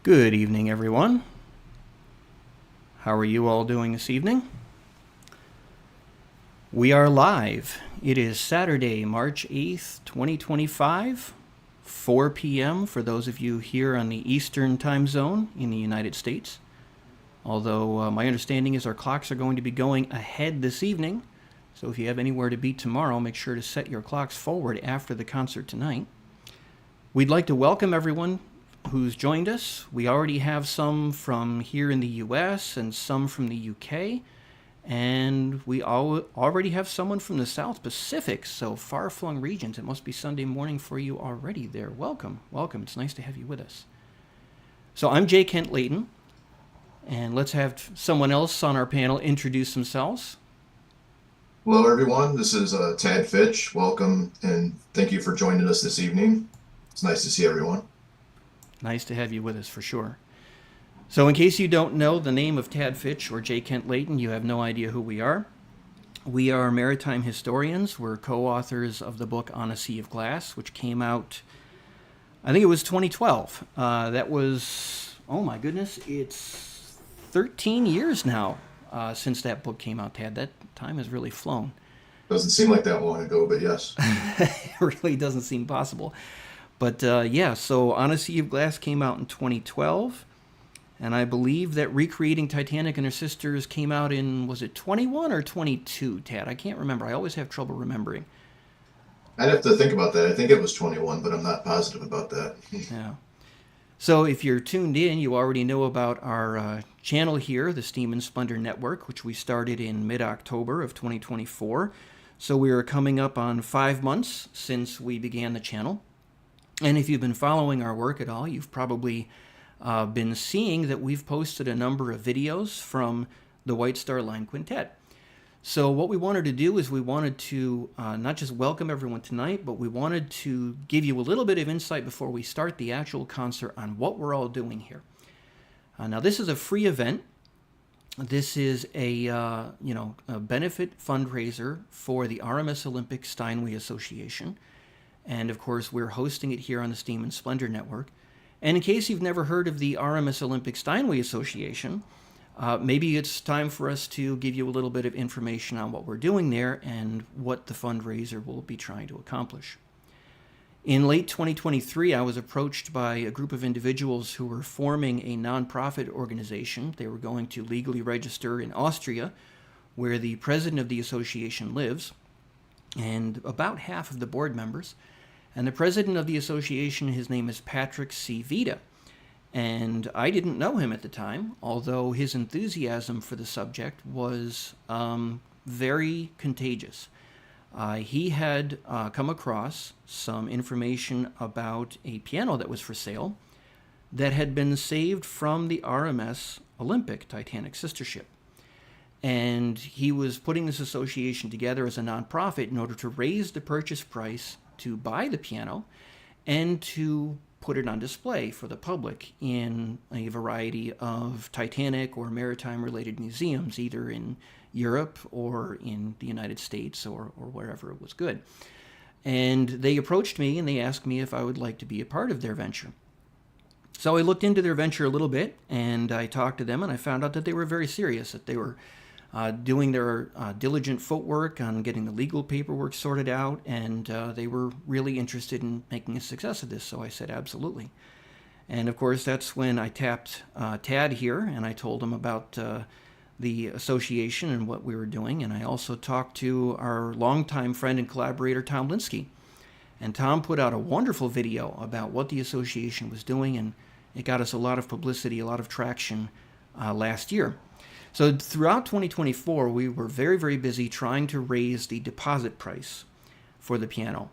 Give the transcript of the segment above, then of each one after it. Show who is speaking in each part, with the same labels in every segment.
Speaker 1: Good evening, everyone. How are you all doing this evening? We are live. It is Saturday, March 8th, 2025, 4 p.m. for those of you here on the Eastern time zone in the United States. Although my understanding is our clocks are going to be going ahead this evening, so if you have anywhere to be tomorrow, make sure to set your clocks forward after the concert tonight. We'd like to welcome everyone who's joined us. We already have some from here in the U.S. and some from the U.K., and we already have someone from the South Pacific, so far-flung regions. It must be Sunday morning for you already there. Welcome, welcome. It's nice to have you with us. So I'm J. Kent Layton, and let's have someone else on our panel introduce themselves.
Speaker 2: Hello, everyone. This is Tad Fitch. Welcome, and thank you for joining us this evening. It's nice to see everyone.
Speaker 1: Nice to have you with us for sure. So in case you don't know the name of Tad Fitch or J. Kent Layton, you have no idea who we are. We are maritime historians. We're co-authors of the book On a Sea of Glass, which came out, I think it was 2012. That was, oh my goodness, it's 13 years now since that book came out, Tad. That time has really flown.
Speaker 2: Doesn't seem like that long ago, but yes.
Speaker 1: It really doesn't seem possible. But yeah, so On a Sea of Glass came out in 2012. And I believe that Recreating Titanic and Her Sisters came out in, was it 21 or 22, Tad? I can't remember. I always have trouble remembering.
Speaker 2: I'd have to think about that. I think it was 21, but I'm not positive about that.
Speaker 1: Yeah. So if you're tuned in, you already know about our channel here, the Steam and Splendor Network, which we started in mid-October of 2024. So we are coming up on 5 months since we began the channel. And if you've been following our work at all, you've probably been seeing that we've posted a number of videos from the White Star Line Quintet. So what we wanted to do is we wanted to not just welcome everyone tonight, but we wanted to give you a little bit of insight before we start the actual concert on what we're all doing here. Now this is a free event. This is a benefit fundraiser for the RMS Olympic Steinway Association. And of course, we're hosting it here on the Steam and Splendor Network. And in case you've never heard of the RMS Olympic Steinway Association, maybe it's time for us to give you a little bit of information on what we're doing there and what the fundraiser will be trying to accomplish. In late 2023, I was approached by a group of individuals who were forming a nonprofit organization. They were going to legally register in Austria, where the president of the association lives, and about half of the board members. And the president of the association, his name is Patrick C. Vita. And I didn't know him at the time, although his enthusiasm for the subject was very contagious. He had come across some information about a piano that was for sale that had been saved from the RMS Olympic Titanic sister ship. And he was putting this association together as a nonprofit in order to raise the purchase price to buy the piano and to put it on display for the public in a variety of Titanic or maritime-related museums, either in Europe or in the United States or wherever it was good. And they approached me and they asked me if I would like to be a part of their venture. So I looked into their venture a little bit and I talked to them and I found out that they were very serious, that they were doing their diligent footwork on getting the legal paperwork sorted out, and they were really interested in making a success of this, so I said absolutely. And of course, that's when I tapped Tad here, and I told him about the association and what we were doing, and I also talked to our longtime friend and collaborator, Tom Linsky. And Tom put out a wonderful video about what the association was doing, and it got us a lot of publicity, a lot of traction last year. So throughout 2024, we were very, very busy trying to raise the deposit price for the piano.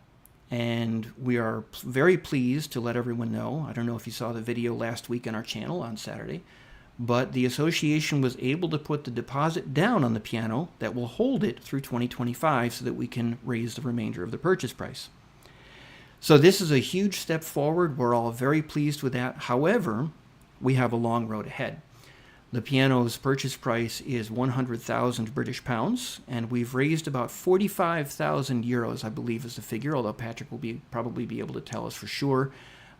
Speaker 1: And we are very pleased to let everyone know, I don't know if you saw the video last week on our channel on Saturday, but the association was able to put the deposit down on the piano that will hold it through 2025 so that we can raise the remainder of the purchase price. So this is a huge step forward. We're all very pleased with that. However, we have a long road ahead. The piano's purchase price is 100,000 British pounds, and we've raised about 45,000 euros, I believe is the figure, although Patrick will probably be able to tell us for sure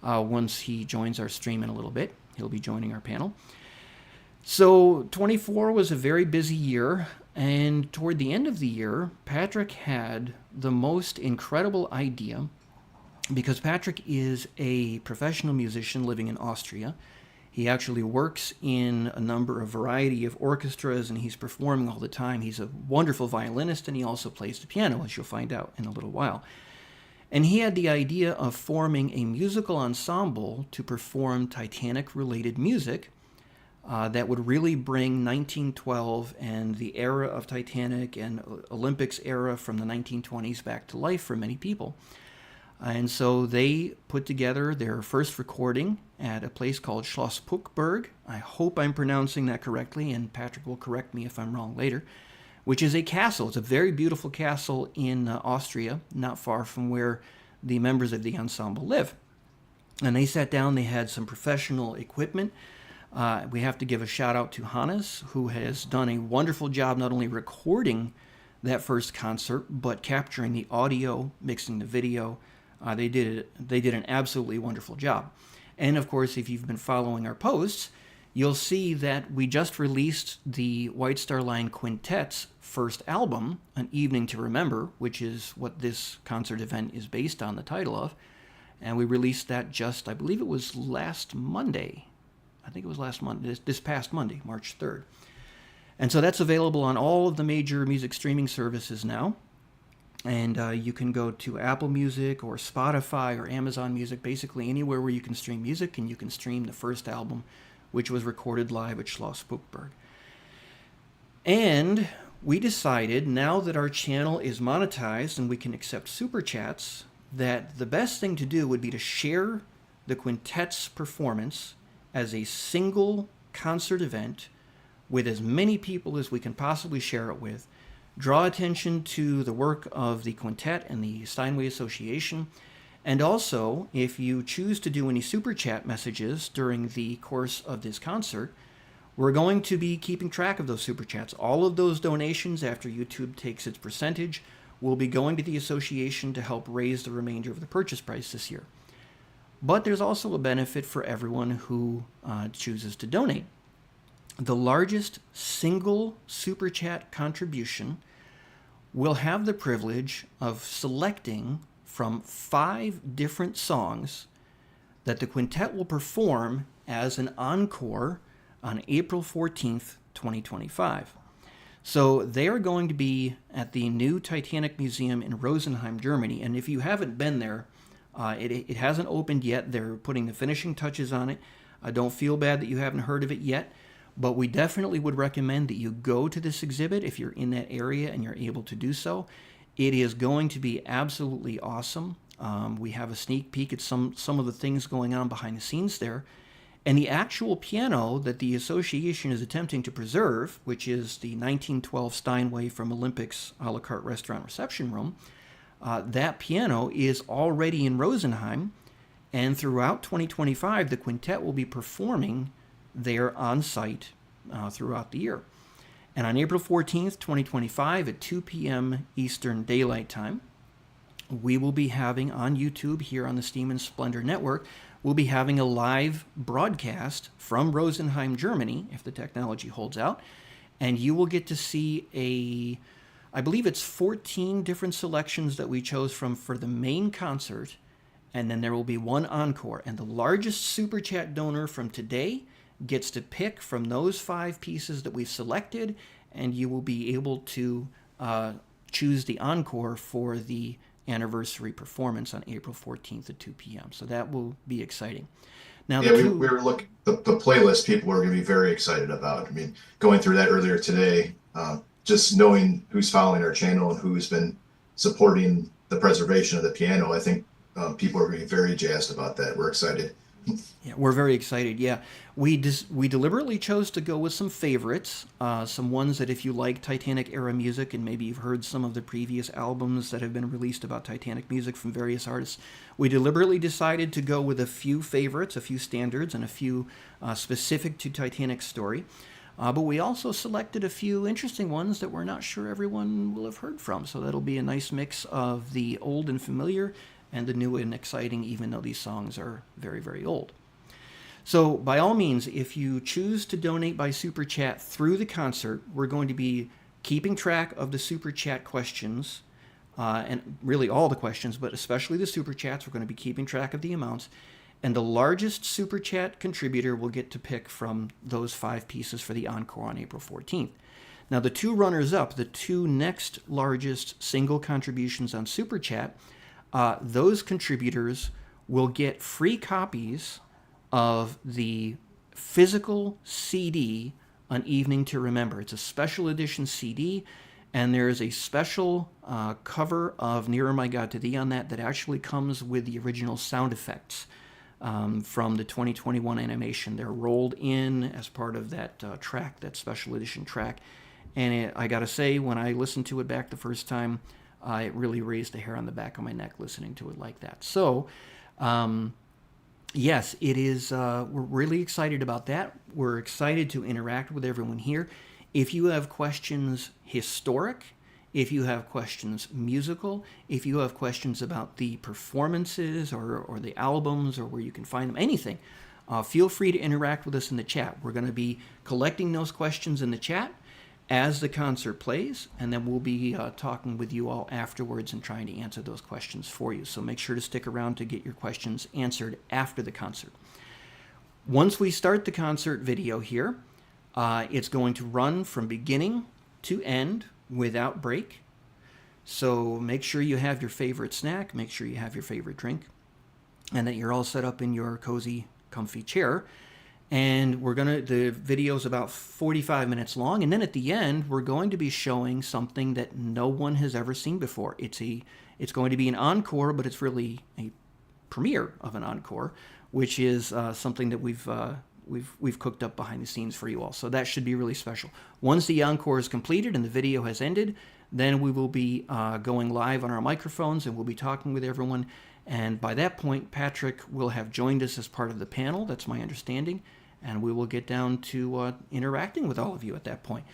Speaker 1: once he joins our stream in a little bit. He'll be joining our panel. So 24 was a very busy year, and toward the end of the year, Patrick had the most incredible idea, because Patrick is a professional musician living in Austria. He actually works in a number of variety of orchestras, and he's performing all the time. He's a wonderful violinist, and he also plays the piano, as you'll find out in a little while. And he had the idea of forming a musical ensemble to perform Titanic-related music that would really bring 1912 and the era of Titanic and Olympics era from the 1920s back to life for many people. And so they put together their first recording at a place called Schloss Puckburg. I hope I'm pronouncing that correctly, and Patrick will correct me if I'm wrong later, which is a castle. It's a very beautiful castle in Austria, not far from where the members of the ensemble live. And they sat down, they had some professional equipment. We have to give a shout out to Hannes, who has done a wonderful job not only recording that first concert, but capturing the audio, mixing the video. They did an absolutely wonderful job. And of course, if you've been following our posts, you'll see that we just released the White Star Line Quintet's first album, An Evening to Remember, which is what this concert event is based on, the title of. And we released that just, I believe it was last Monday. I think it was last Monday, this past Monday, March 3rd. And so that's available on all of the major music streaming services now. And you can go to Apple Music or Spotify or Amazon Music, basically anywhere where you can stream music, and you can stream the first album, which was recorded live at Schloss Puckburg. And we decided, now that our channel is monetized and we can accept super chats, that the best thing to do would be to share the quintet's performance as a single concert event with as many people as we can possibly share it with, draw attention to the work of the quintet and the Steinway Association, and also, if you choose to do any super chat messages during the course of this concert, we're going to be keeping track of those super chats. All of those donations, after YouTube takes its percentage, will be going to the association to help raise the remainder of the purchase price this year. But there's also a benefit for everyone who chooses to donate. The largest single super chat contribution will have the privilege of selecting from 5 different songs that the quintet will perform as an encore on April 14th, 2025. So they are going to be at the new Titanic Museum in Rosenheim, Germany. And if you haven't been there, it hasn't opened yet. They're putting the finishing touches on it. Don't feel bad that you haven't heard of it yet, but we definitely would recommend that you go to this exhibit if you're in that area and you're able to do so. It is going to be absolutely awesome. We have a sneak peek at some of the things going on behind the scenes there. And the actual piano that the association is attempting to preserve, which is the 1912 Steinway from Olympic's a la carte restaurant reception room, that piano is already in Rosenheim, and throughout 2025, the quintet will be performing there on site throughout the year. And on April 14th, 2025, at 2 p.m. Eastern Daylight Time, we will be having on YouTube here on the Steam and Splendor Network, we'll be having a live broadcast from Rosenheim, Germany, if the technology holds out, and you will get to see I believe it's 14 different selections that we chose from for the main concert, and then there will be one encore. And the largest Super Chat donor from today gets to pick from those 5 pieces that we've selected, and you will be able to choose the encore for the anniversary performance on April 14th at 2 p.m. So that will be exciting. Now,
Speaker 2: yeah, we were looking, the playlist people are going to be very excited about. I mean, going through that earlier today, just knowing who's following our channel and who's been supporting the preservation of the piano, I think people are going to be very jazzed about that. We're excited.
Speaker 1: Yeah, we're very excited. Yeah, we deliberately chose to go with some favorites, some ones that if you like Titanic era music and maybe you've heard some of the previous albums that have been released about Titanic music from various artists, we deliberately decided to go with a few favorites, a few standards, and a few specific to Titanic's story. But we also selected a few interesting ones that we're not sure everyone will have heard from. So that'll be a nice mix of the old and familiar and the new and exciting, even though these songs are very, very old. So, by all means, if you choose to donate by Super Chat through the concert, we're going to be keeping track of the Super Chat questions, and really all the questions, but especially the Super Chats. We're going to be keeping track of the amounts. And the largest Super Chat contributor will get to pick from those 5 pieces for the encore on April 14th. Now, the 2 runners-up, the 2 next largest single contributions on Super Chat, those contributors will get free copies of the physical CD, An Evening to Remember. It's a special edition CD, and there is a special cover of Nearer My God to Thee on that actually comes with the original sound effects from the 2021 animation. They're rolled in as part of that track, that special edition track. And I got to say, when I listened to it back the first time, it really raised a hair on the back of my neck listening to it like that. So, yes, it is. We're really excited about that. We're excited to interact with everyone here. If you have questions historic, if you have questions musical, if you have questions about the performances or the albums or where you can find them, anything, feel free to interact with us in the chat. We're going to be collecting those questions in the chat as the concert plays, and then we'll be talking with you all afterwards and trying to answer those questions for you. So make sure to stick around to get your questions answered after the concert. Once we start the concert video here, it's going to run from beginning to end without break. So make sure you have your favorite snack, make sure you have your favorite drink, and that you're all set up in your cozy, comfy chair. And the video's about 45 minutes long, and then at the end, we're going to be showing something that no one has ever seen before. It's going to be an encore, but it's really a premiere of an encore, which is something that we've cooked up behind the scenes for you all. So that should be really special. Once the encore is completed and the video has ended, then we will be going live on our microphones and we'll be talking with everyone. And by that point, Patrick will have joined us as part of the panel. That's my understanding. And we will get down to interacting with all of you at that point.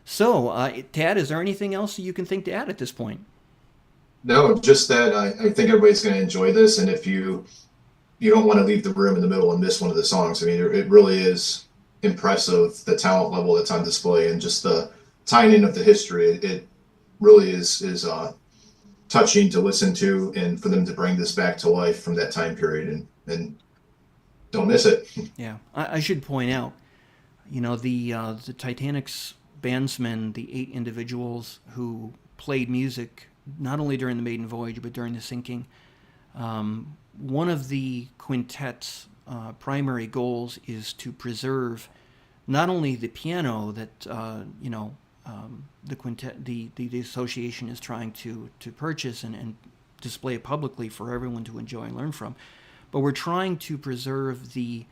Speaker 1: So, Tad, is there anything else you can think to add at this point?
Speaker 2: No, just that I think everybody's going to enjoy this. And if you don't want to leave the room in the middle and miss one of the songs, I mean, it really is impressive, the talent level that's on display and just the tying in of the history. It really is touching to listen to, and for them to bring this back to life from that time period, and don't miss it.
Speaker 1: Yeah, I should point out, the Titanic's bandsmen, the 8 individuals who played music not only during the maiden voyage but during the sinking. One of the quintet's primary goals is to preserve not only the piano that the quintet, the association is trying to purchase and display it publicly for everyone to enjoy and learn from, but we're trying to preserve the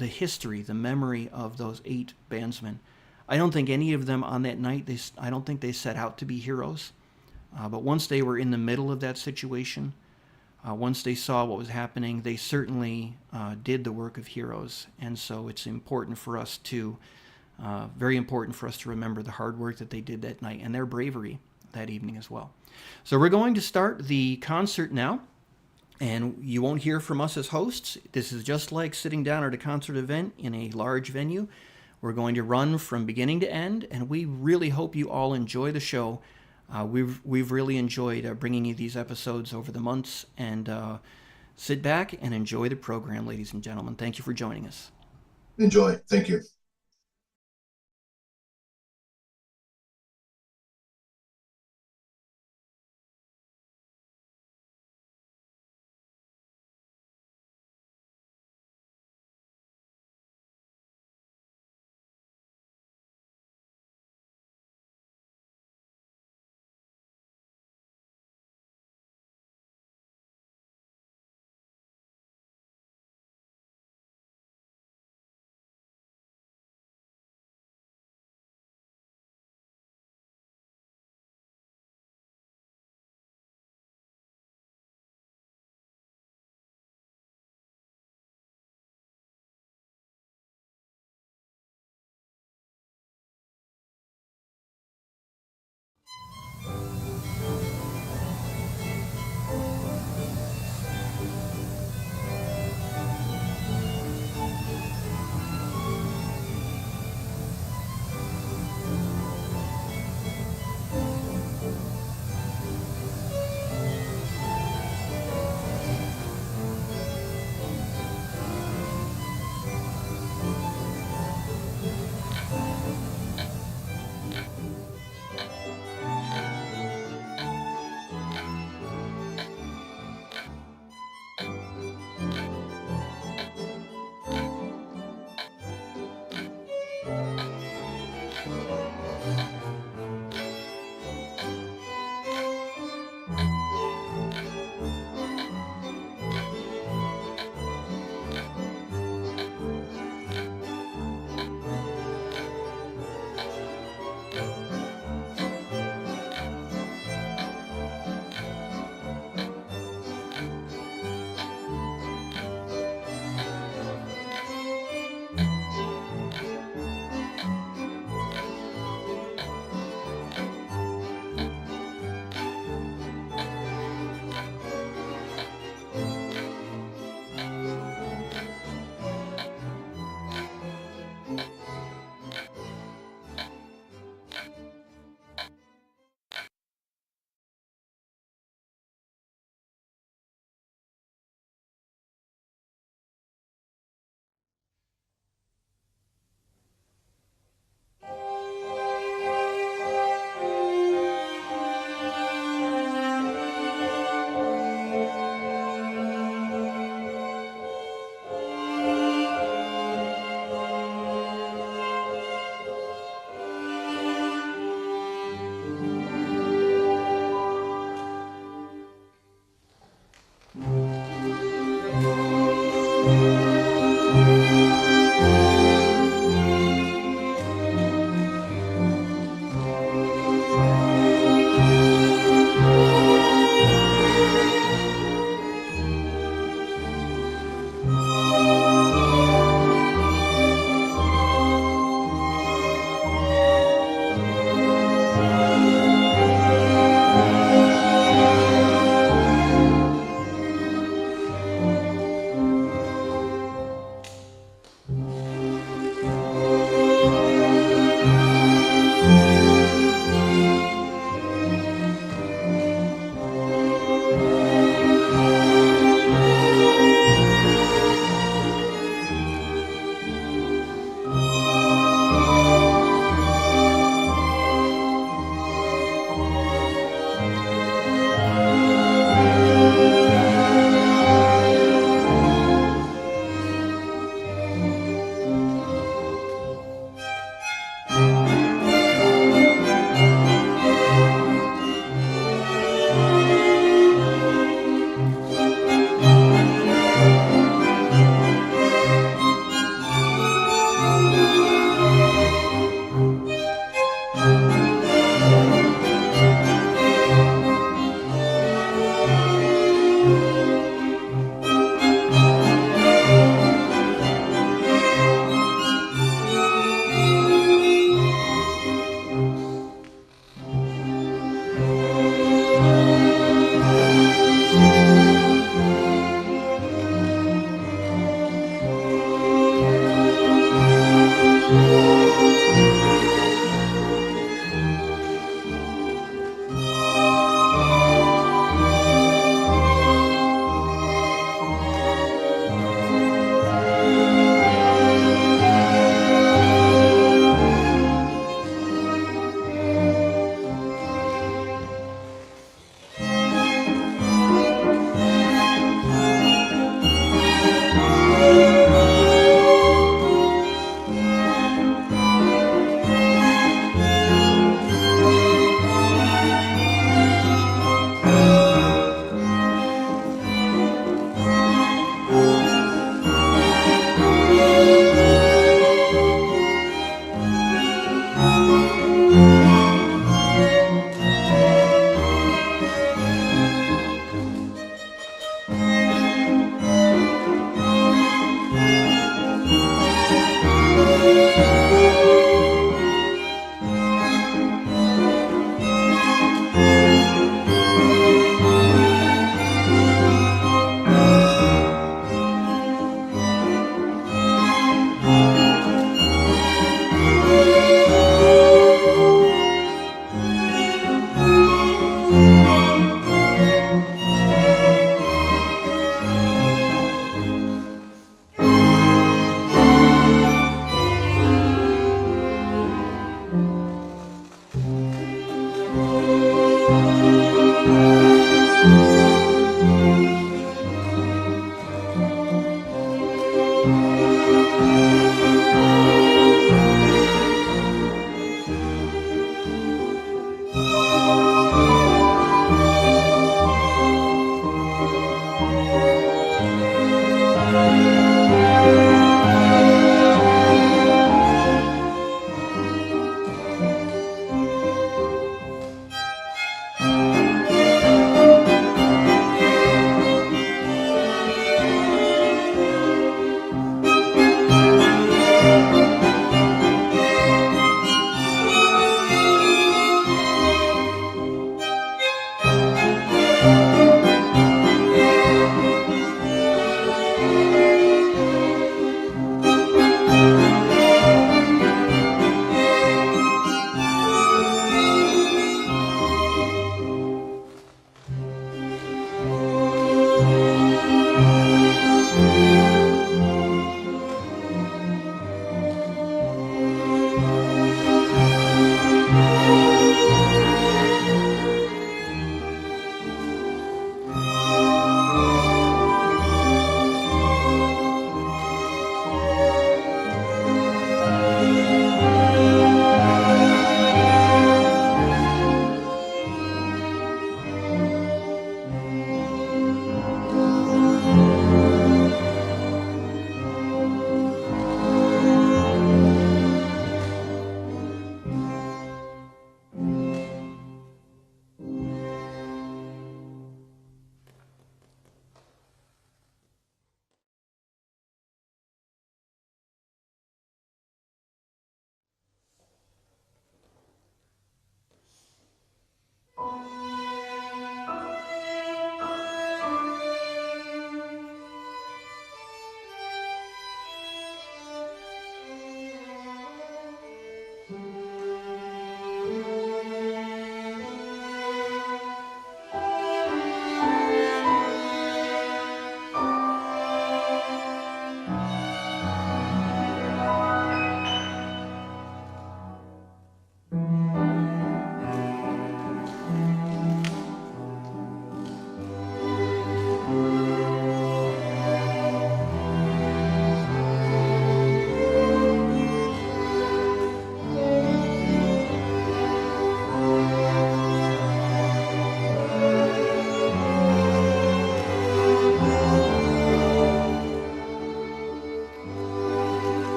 Speaker 1: history, the memory of those 8 bandsmen. I don't think any of them on that night, I don't think they set out to be heroes, but once they were in the middle of that situation, once they saw what was happening, they certainly did the work of heroes. And so it's important for us to, very important for us to remember the hard work that they did that night and their bravery that evening as well. So we're going to start the concert now, and you won't hear from us as hosts. This is just like sitting down at a concert event in a large venue. We're going to run from beginning to end, and we really hope you all enjoy the show. We've really enjoyed bringing you these episodes over the months, and sit back and enjoy the program, ladies and gentlemen. Thank you for joining us.
Speaker 2: Enjoy. Thank you.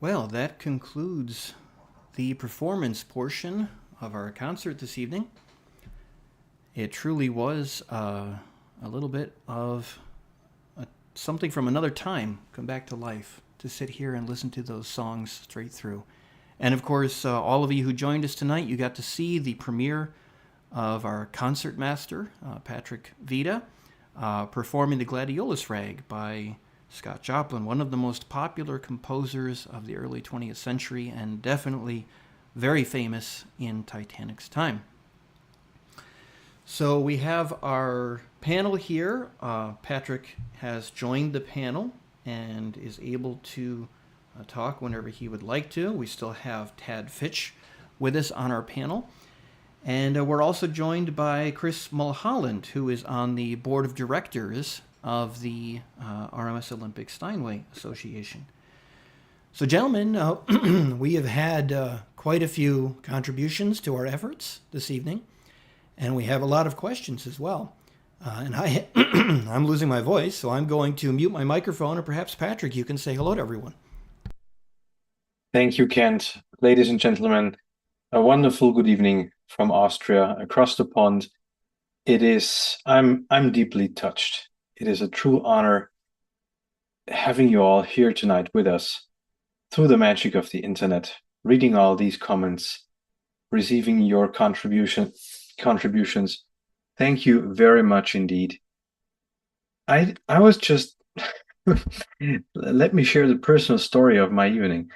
Speaker 1: Well, that concludes the performance portion of our concert this evening. It truly was a little bit of something from another time come back to life, to sit here and listen to those songs straight through. And of course, all of you who joined us tonight, you got to see the premiere of our concert master, Patrick Vita, performing the Gladiolus Rag by Scott Joplin, one of the most popular composers of the early 20th century and definitely very famous in Titanic's time. So we have our panel here. Patrick has joined the panel and is able to talk whenever he would like to. We still have Tad Fitch with us on our panel. And we're also joined by Chris Mulholland, who is on the board of directors of the RMS Olympic Steinway Association. So, gentlemen, we have had quite a few contributions to our efforts this evening, and we have a lot of questions as well. And I'm losing my voice, so I'm going to mute my microphone, and perhaps, Patrick, you can say hello to everyone.
Speaker 3: Thank you, Kent. Ladies and gentlemen, a wonderful good evening from Austria, across the pond. I'm deeply touched. It is a true honor having you all here tonight with us through the magic of the internet, reading all these comments, receiving your contributions. Thank you very much indeed. I was just let me share the personal story of my evening.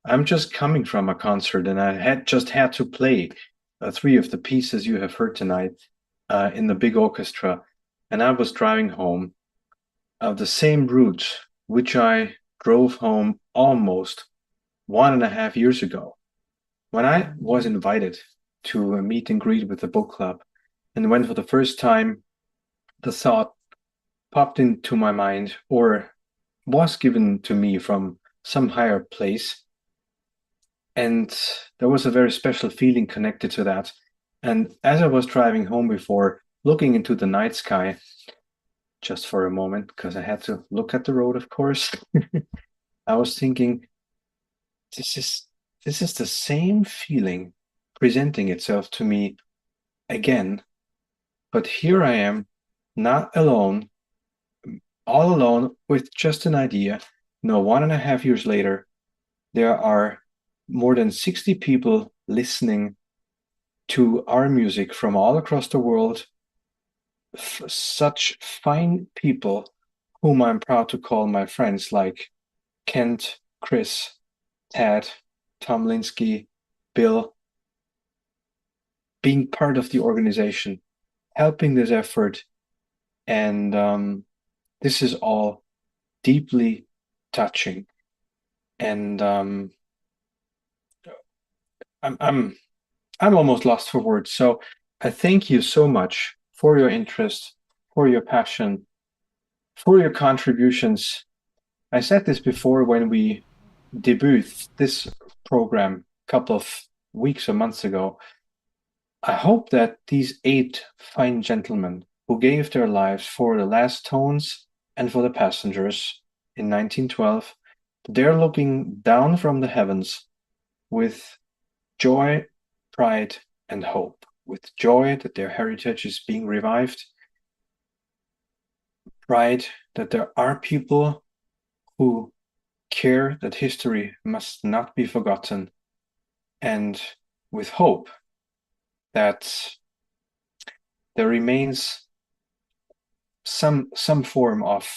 Speaker 3: I'm just coming from a concert, and I had to play 3 of the pieces you have heard tonight in the big orchestra, and I was driving home the same route which I drove home almost 1.5 years ago, when I was invited to a meet and greet with the book club. And when for the first time the thought popped into my mind, or was given to me from some higher place, and there was a very special feeling connected to that. And as I was driving home before, looking into the night sky, just for a moment, because I had to look at the road, of course, I was thinking, this is the same feeling presenting itself to me again. But here I am, not alone, all alone with just an idea. No, 1.5 years later, there are more than 60 people listening to our music from all across the world. Such fine people whom I'm proud to call my friends, like Kent, Chris, Tad, Tom Linsky, Bill, being part of the organization, helping this effort. And this is all deeply touching. And I'm almost lost for words. So I thank you so much for your interest, for your passion, for your contributions. I said this before when we debuted this program a couple of weeks or months ago. I hope that these 8 fine gentlemen who gave their lives for the last tones and for the passengers in 1912, they're looking down from the heavens with joy, pride, and hope, with joy that their heritage is being revived, pride that there are people who care that history must not be forgotten, and with hope that there remains some form of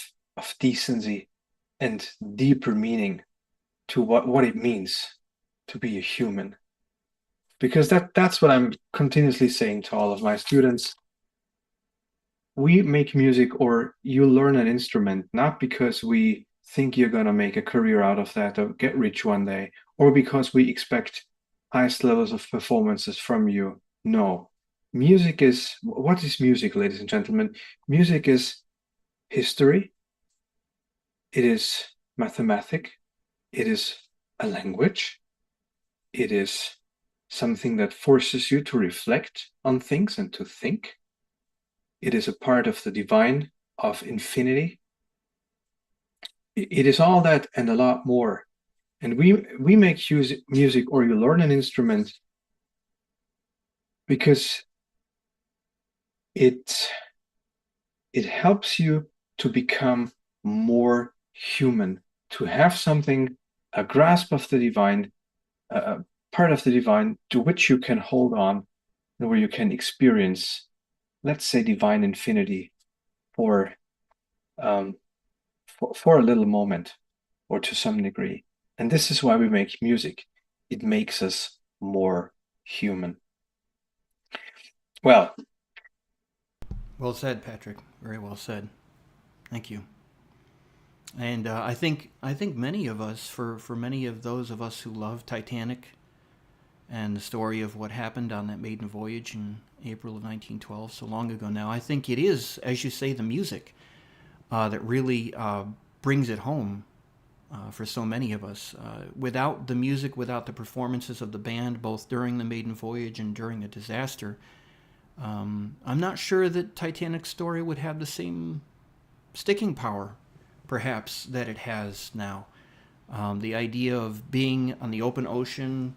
Speaker 3: decency and deeper meaning to what it means to be a human. Because that's what I'm continuously saying to all of my students. We make music, or you learn an instrument, not because we think you're going to make a career out of that or get rich one day, or because we expect highest levels of performances from you. No. What is music, ladies and gentlemen? Music is history. It is mathematics. It is a language. It is something that forces you to reflect on things and to think. It is a part of the divine, of infinity. It is all that and a lot more. And we make music, or you learn an instrument, because it helps you to become more human, to have something, a grasp of the divine, a part of the divine to which you can hold on, and where you can experience, let's say, divine infinity for um, for a little moment, or to some degree. And this is why we make music. It makes us more human. Well,
Speaker 1: Well said, Patrick. Very well said. Thank you. And I think many of us, for many of those of us who love Titanic and the story of what happened on that maiden voyage in April of 1912, so long ago now, I think it is, as you say, the music that really brings it home for so many of us. Without the music, without the performances of the band, both during the maiden voyage and during the disaster, I'm not sure that Titanic's story would have the same sticking power, perhaps, that it has now. The idea of being on the open ocean,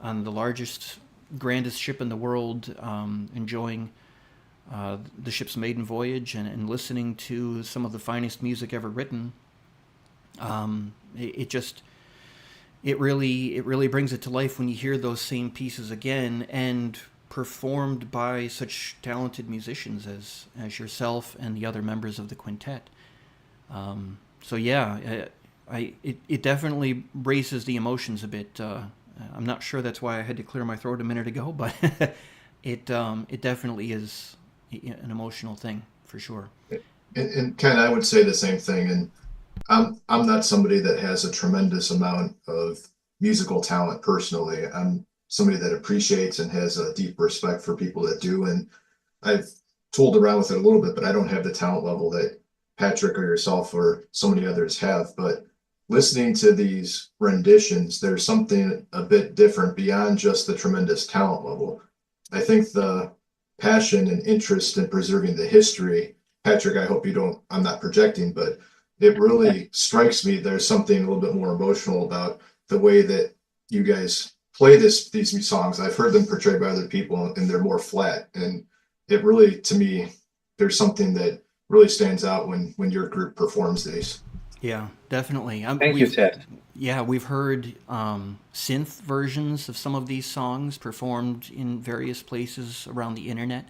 Speaker 1: on the largest, grandest ship in the world, enjoying the ship's maiden voyage and listening to some of the finest music ever written, it really brings it to life when you hear those same pieces again, and performed by such talented musicians as yourself and the other members of the quintet. So yeah, it definitely raises the emotions a bit. I'm not sure that's why I had to clear my throat a minute ago, but it definitely is an emotional thing for sure.
Speaker 2: And Ken, I would say the same thing. And I'm not somebody that has a tremendous amount of musical talent personally. I'm somebody that appreciates and has a deep respect for people that do. And I've tooled around with it a little bit, but I don't have the talent level that Patrick or yourself or so many others have. But listening to these renditions, there's something a bit different beyond just the tremendous talent level. I think the passion and interest in preserving the history, Patrick, I hope you don't, I'm not projecting, but it really strikes me there's something a little bit more emotional about the way that you guys play these songs. I've heard them portrayed by other people and they're more flat. And it really, to me, there's something that really stands out when your group performs these.
Speaker 1: Yeah, definitely.
Speaker 3: thank you, Ted.
Speaker 1: Yeah, we've heard synth versions of some of these songs performed in various places around the internet.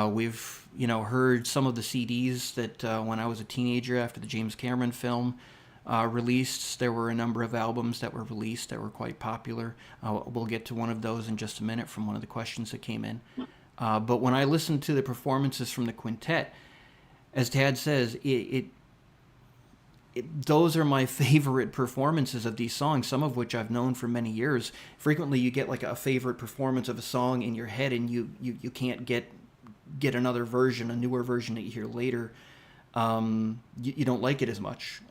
Speaker 1: We've heard some of the CDs that when I was a teenager after the James Cameron film released, there were a number of albums that were released that were quite popular. We'll get to one of those in just a minute from one of the questions that came in. But when I listened to the performances from the quintet, as Tad says, those are my favorite performances of these songs, some of which I've known for many years. Frequently, you get like a favorite performance of a song in your head, and you can't get another version, a newer version that you hear later. You don't like it as much.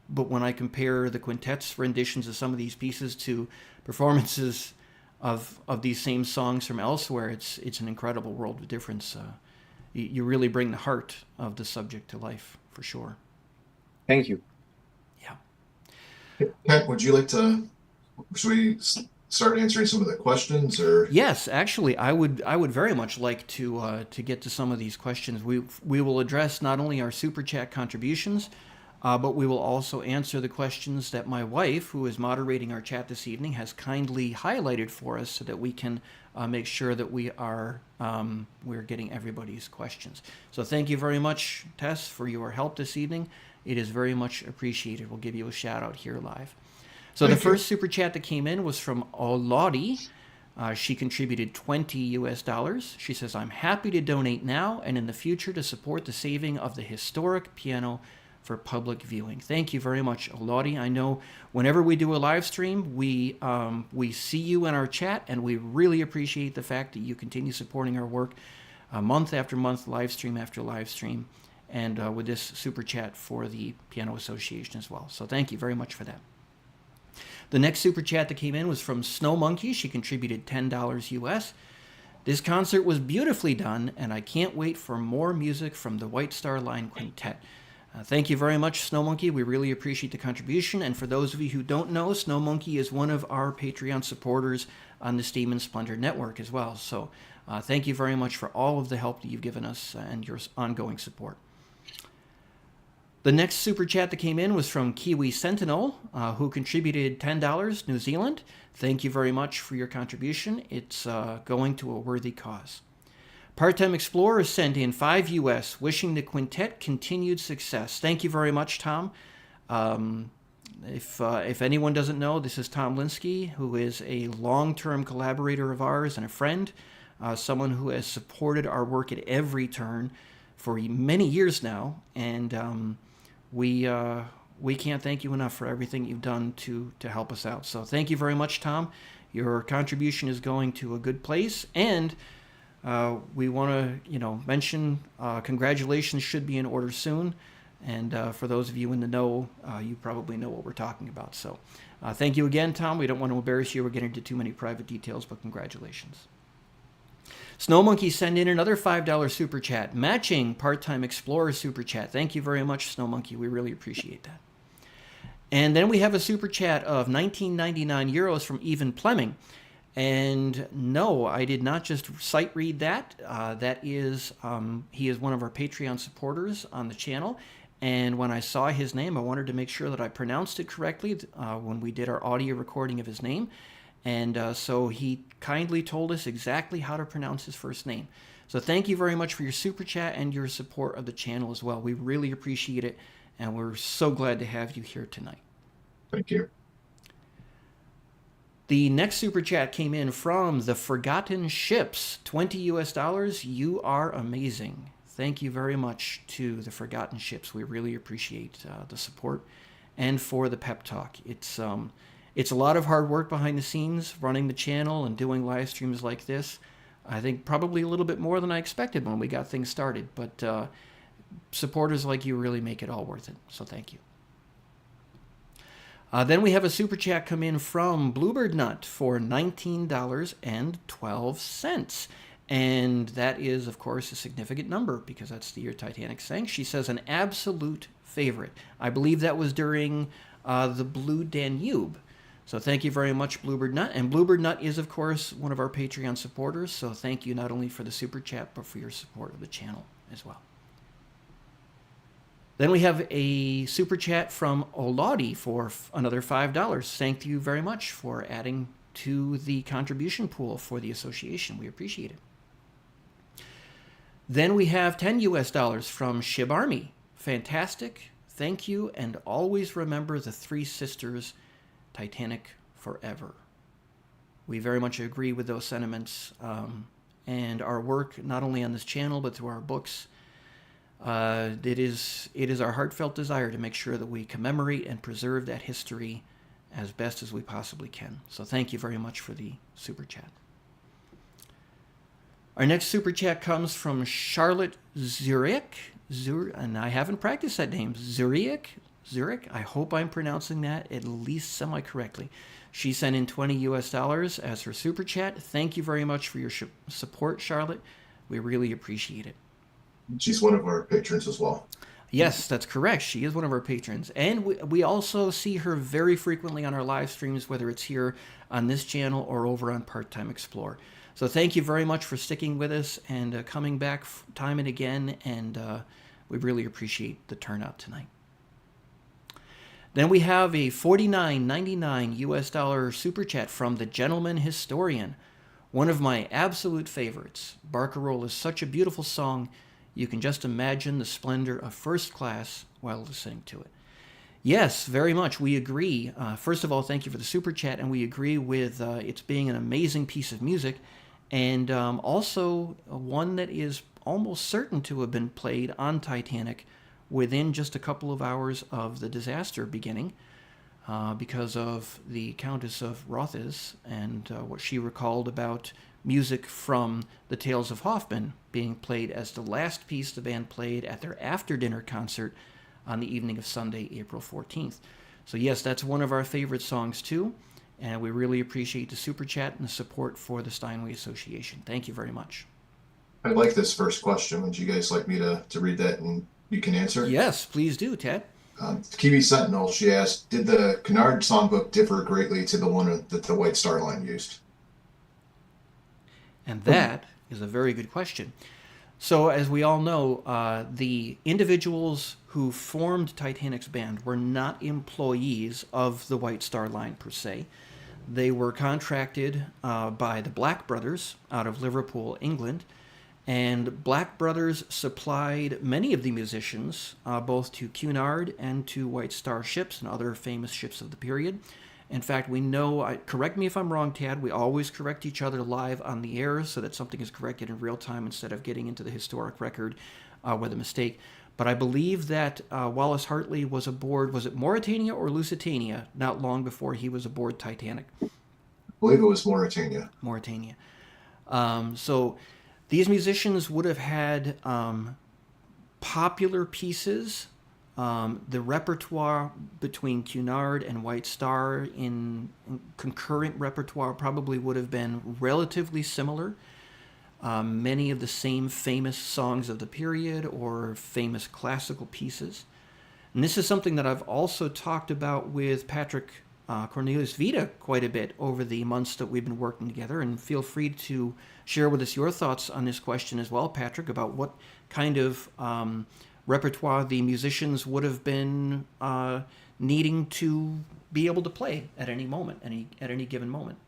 Speaker 1: But when I compare the quintet's renditions of some of these pieces to performances of these same songs from elsewhere, it's an incredible world of difference. You really bring the heart of the subject to life, for sure.
Speaker 3: Thank you.
Speaker 1: Yeah.
Speaker 2: Ken, would you like to, should we start answering some of the questions or?
Speaker 1: Yes, actually, I would very much like to get to some of these questions. We will address not only our super chat contributions, but we will also answer the questions that my wife, who is moderating our chat this evening, has kindly highlighted for us so that we can make sure that we're getting everybody's questions. So thank you very much, Tess, for your help this evening. It is very much appreciated. We'll give you a shout out here live. So the first super chat that came in was from Oladi. She contributed $20. She says, "I'm happy to donate now and in the future to support the saving of the historic piano for public viewing." Thank you very much, Oladi. I know whenever we do a live stream, we see you in our chat, and we really appreciate the fact that you continue supporting our work month after month, live stream after live stream, and with this super chat for the Piano Association as well. So thank you very much for that. The next super chat that came in was from Snow Monkey. She contributed $10 US. "This concert was beautifully done, and I can't wait for more music from the White Star Line Quintet. Thank you very much, Snow Monkey. We really appreciate the contribution. And for those of you who don't know, Snow Monkey is one of our Patreon supporters on the Steam and Splendor Network as well. So thank you very much for all of the help that you've given us and your ongoing support. The next super chat that came in was from Kiwi Sentinel, who contributed $10 New Zealand. Thank you very much for your contribution. It's going to a worthy cause. Part-Time Explorer sent in $5 US, wishing the quintet continued success. Thank you very much, Tom. If anyone doesn't know, this is Tom Linsky, who is a long-term collaborator of ours and a friend, someone who has supported our work at every turn for many years now, and we can't thank you enough for everything you've done to help us out. So thank you very much, Tom. Your contribution is going to a good place, and we want to, mention congratulations should be in order soon. And for those of you in the know, you probably know what we're talking about. So thank you again, Tom. We don't want to embarrass you or get into too many private details, but congratulations. Snow Monkey sent in another $5 super chat, matching Part-Time Explorer super chat. Thank you very much, Snow Monkey. We really appreciate that. And then we have a super chat of 19.99 euros from Evan Plemming. And no, I did not just sight read that. That is, he is one of our Patreon supporters on the channel. And when I saw his name, I wanted to make sure that I pronounced it correctly when we did our audio recording of his name. And so he kindly told us exactly how to pronounce his first name. So thank you very much for your super chat and your support of the channel as well. We really appreciate it. And we're so glad to have you here tonight.
Speaker 2: Thank you.
Speaker 1: The next super chat came in from the Forgotten Ships, $20 US. You are amazing. Thank you very much to the Forgotten Ships. We really appreciate the support and for the pep talk. It's a lot of hard work behind the scenes, running the channel and doing live streams like this. I think probably a little bit more than I expected when we got things started, but supporters like you really make it all worth it. So thank you. Then we have a super chat come in from Bluebird Nut for $19.12. And that is, of course, a significant number because that's the year Titanic sank. She says an absolute favorite. I believe that was during the Blue Danube. So thank you very much, Bluebird Nut. And Bluebird Nut is, of course, one of our Patreon supporters. So thank you not only for the super chat, but for your support of the channel as well. Then we have a super chat from Oladi for another $5. Thank you very much for adding to the contribution pool for the association. We appreciate it. Then we have $10 US from Shib Army. Fantastic. Thank you. And always remember the three sisters, Titanic forever. We very much agree with those sentiments. And our work, not only on this channel, but through our books, it is our heartfelt desire to make sure that we commemorate and preserve that history as best as we possibly can. So thank you very much for the super chat. Our next super chat comes from Charlotte Zurich, and I haven't practiced that name. Zurich. I hope I'm pronouncing that at least semi-correctly. She sent in $20 US as her super chat. Thank you very much for your support, Charlotte. We really appreciate it.
Speaker 2: She's one of our patrons as well.
Speaker 1: Yes, that's correct. She is one of our patrons. And we also see her very frequently on our live streams, whether it's here on this channel or over on Part-Time Explorer. So thank you very much for sticking with us and coming back time and again. And we really appreciate the turnout tonight. Then we have a $49.99 US super chat from the Gentleman Historian. One of my absolute favorites. Barcarolle is such a beautiful song. You can just imagine the splendor of first class while listening to it. Yes, very much. We agree. First of all, thank you for the super chat, and we agree with its being an amazing piece of music, and also one that is almost certain to have been played on Titanic within just a couple of hours of the disaster beginning because of the Countess of Rothes and what she recalled about music from the Tales of Hoffmann being played as the last piece the band played at their after-dinner concert on the evening of Sunday, April 14th. So yes, that's one of our favorite songs too, and we really appreciate the super chat and the support for the Steinway Association. Thank you very much.
Speaker 2: I like this first question. Would you guys like me to read that in you can answer.
Speaker 1: Yes, please do, Ted.
Speaker 2: Kiwi Sentinel, she asked, did the Kennard songbook differ greatly to the one that the White Star Line used?
Speaker 1: And that is a very good question. So, as we all know, the individuals who formed Titanic's band were not employees of the White Star Line per se. They were contracted by the Black Brothers out of Liverpool, England, and Black Brothers supplied many of the musicians, both to Cunard and to White Star ships and other famous ships of the period. In fact, we know, correct me if I'm wrong, Tad, we always correct each other live on the air so that something is corrected in real time instead of getting into the historic record with a mistake. But I believe that Wallace Hartley was aboard, was it Mauritania or Lusitania, not long before he was aboard Titanic?
Speaker 2: I believe it was Mauritania.
Speaker 1: Mauritania. So these musicians would have had popular pieces. The repertoire between Cunard and White Star in concurrent repertoire probably would have been relatively similar. Many of the same famous songs of the period or famous classical pieces. And this is something that I've also talked about with Patrick Cornelius Vita quite a bit over the months that we've been working together. And feel free to share with us your thoughts on this question as well, Patrick, about what kind of repertoire the musicians would have been needing to be able to play at any moment, at any given moment.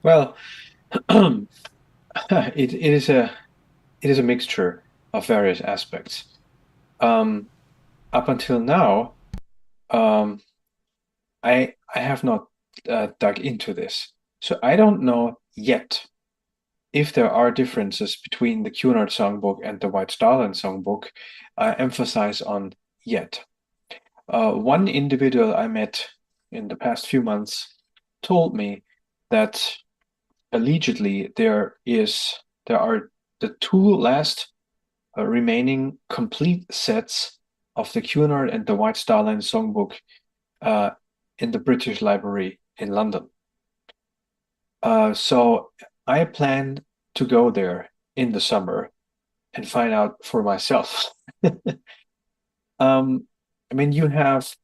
Speaker 3: Well, it is a mixture of various aspects. Up until now, I have not dug into this, so I don't know yet if there are differences between the Cunard songbook and the White Star Line songbook. I emphasize on yet. One individual I met in the past few months told me that allegedly there are the two last remaining complete sets of the Cunard and the White Star Line songbook in the British Library in London. So I plan to go there in the summer and find out for myself. I mean, you have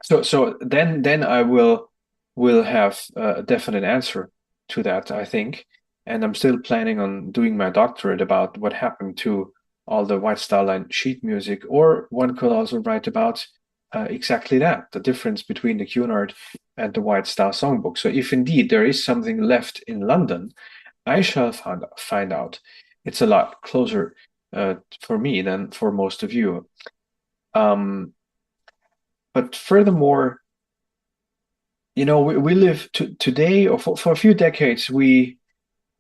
Speaker 3: so then I will have a definite answer to that, I think. And I'm still planning on doing my doctorate about what happened to all the White Star Line sheet music, or one could also write about exactly that, the difference between the Cunard and the White Star songbook. So if indeed there is something left in London, I shall find out. It's a lot closer for me than for most of you. But furthermore, you know, we live today, or for a few decades, we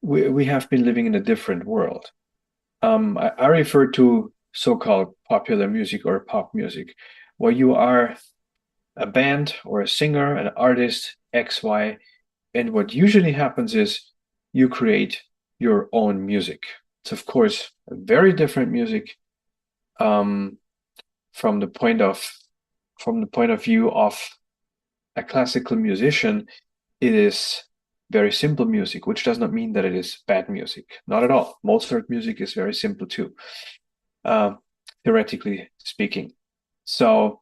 Speaker 3: have been living in a different world. I refer to so-called popular music or pop music, where you are a band or a singer, an artist, X, Y, and what usually happens is you create your own music. It's of course a very different music from the point of view of a classical musician. It is very simple music, which does not mean that it is bad music. Not at all. Mozart music is very simple too, theoretically speaking. So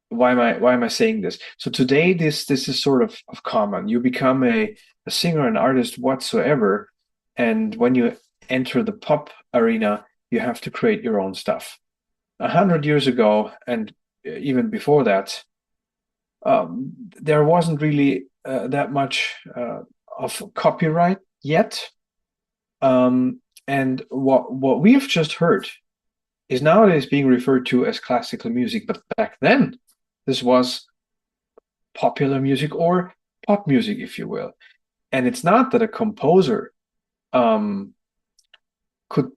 Speaker 3: why am I saying this? So today this is sort of common. You become a singer, an artist whatsoever, and when you enter the pop arena, you have to create your own stuff. 100 years ago, and even before that, there wasn't really that much of copyright yet. And what we have just heard is nowadays being referred to as classical music, but back then this was popular music or pop music, if you will. And it's not that a composer could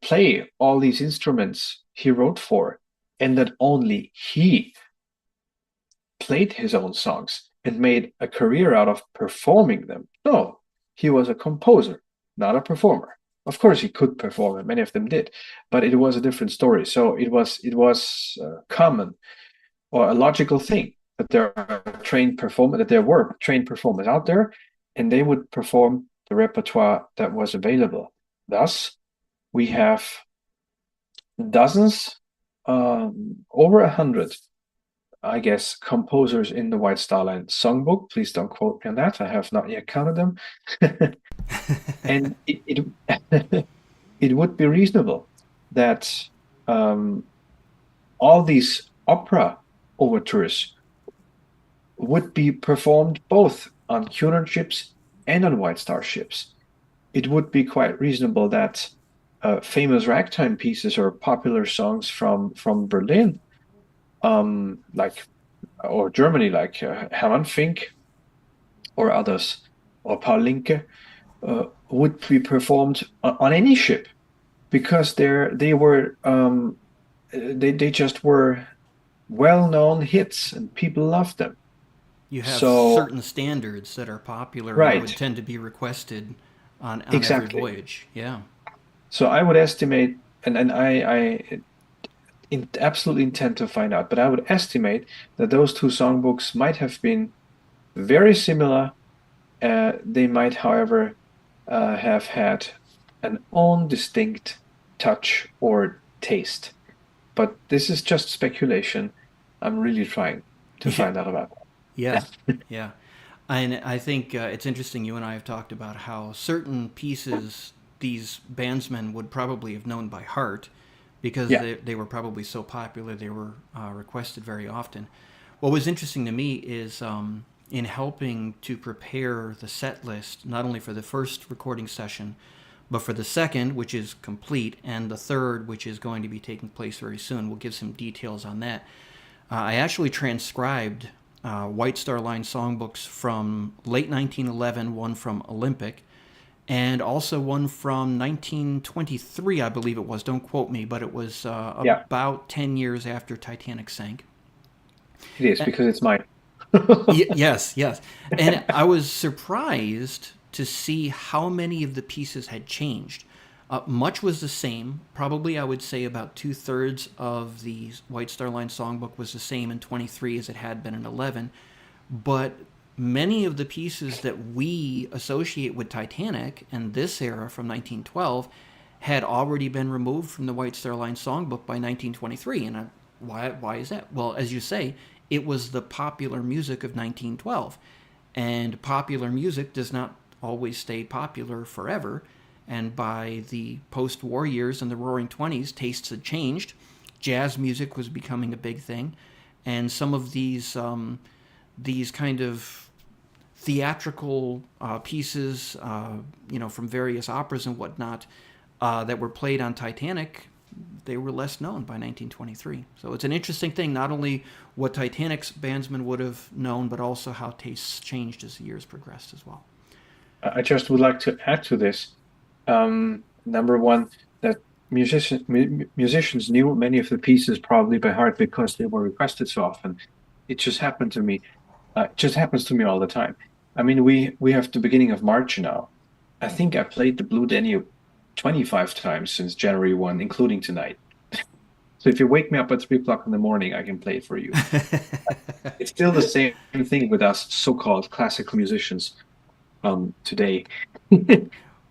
Speaker 3: play all these instruments he wrote for, and that only he played his own songs and made a career out of performing them. No, he was a composer, not a performer. Of course, he could perform, and many of them did, but it was a different story. So it was common or a logical thing that there were trained performers out there, and they would perform the repertoire that was available. Thus, we have dozens over 100, I guess, composers in the White Star Line songbook. Please don't quote me on that. I have not yet counted them. And it would be reasonable that all these opera overtures would be performed both on Cunard ships and on White Star ships. It would be quite reasonable that famous ragtime pieces or popular songs from Berlin, or Germany, like Hermann Fink or others, or Paul Linke, would be performed on any ship, because they just were well-known hits and people loved them.
Speaker 1: You have
Speaker 3: So,
Speaker 1: certain standards that are popular and would
Speaker 3: right,
Speaker 1: tend to be requested on every
Speaker 3: exactly.
Speaker 1: voyage. Yeah.
Speaker 3: So I would estimate, and I absolutely intend to find out, but I would estimate that those two songbooks might have been very similar. They might, however, have had an own distinct touch or taste. But this is just speculation. I'm really trying to
Speaker 1: Yeah.
Speaker 3: find out about
Speaker 1: Yeah.
Speaker 3: that.
Speaker 1: Yeah. And I think it's interesting. You and I have talked about how certain pieces these bandsmen would probably have known by heart because
Speaker 3: Yeah,
Speaker 1: they were probably so popular, they were requested very often. What was interesting to me is in helping to prepare the set list, not only for the first recording session, but for the second, which is complete, and the third, which is going to be taking place very soon. We'll give some details on that. I actually transcribed White Star Line songbooks from late 1911, one from Olympic, and also one from 1923, I believe it was. Don't quote me, but it was
Speaker 3: yeah,
Speaker 1: about 10 years after Titanic sank.
Speaker 3: it is
Speaker 1: And,
Speaker 3: because it's mine.
Speaker 1: yes, yes. And I was surprised to see how many of the pieces had changed. Much was the same. Probably, I would say about 2/3 of the White Star Line songbook was the same in 23 as it had been in 11. But many of the pieces that we associate with Titanic and this era from 1912 had already been removed from the White Star Line songbook by 1923. And why is that? Well, as you say, it was the popular music of 1912. And popular music does not always stay popular forever. And by the post-war years and the Roaring Twenties, tastes had changed. Jazz music was becoming a big thing, and some of these kind of theatrical pieces, from various operas and whatnot, that were played on Titanic, they were less known by 1923. So it's an interesting thing, not only what Titanic's bandsmen would have known, but also how tastes changed as the years progressed as well.
Speaker 3: I just would like to add to this. Number one, that musicians knew many of the pieces probably by heart because they were requested so often. It just happened to me. It just happens to me all the time. I mean, we have the beginning of March now. I think I played the Blue Danube 25 times since January 1, including tonight. So if you wake me up at 3 o'clock in the morning, I can play it for you. It's still the same thing with us so-called classical musicians today.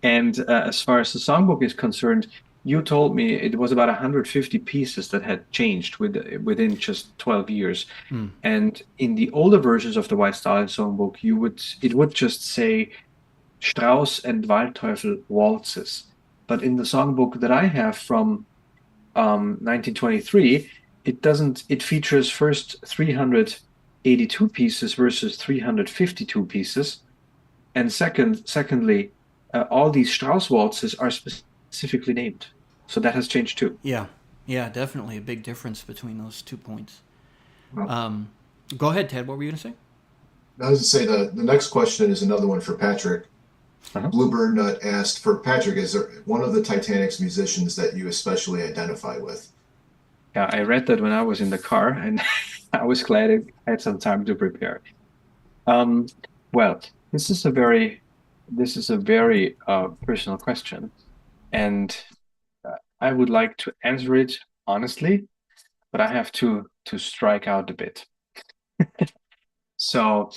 Speaker 3: And as far as the songbook is concerned, you told me it was about 150 pieces that had changed within just 12 years.
Speaker 1: Mm.
Speaker 3: And in the older versions of the White Star Line songbook, it would just say Strauss and Waldteufel waltzes. But in the songbook that I have from 1923, it doesn't. It features first 382 pieces versus 352 pieces, and secondly, all these Strauss waltzes are specifically named. So that has changed too.
Speaker 1: Yeah, yeah, definitely a big difference between those 2 points.
Speaker 2: Well,
Speaker 1: Go ahead, Ted. What were you going to say?
Speaker 2: I was to say the next question is another one for Patrick.
Speaker 3: Uh-huh.
Speaker 2: Bluebird Nut asked for Patrick, is there one of the Titanic's musicians that you especially identify with?
Speaker 3: Yeah, I read that when I was in the car, and I was glad I had some time to prepare. Um, well, this is a very personal question, and I would like to answer it honestly, but I have to strike out a bit. So,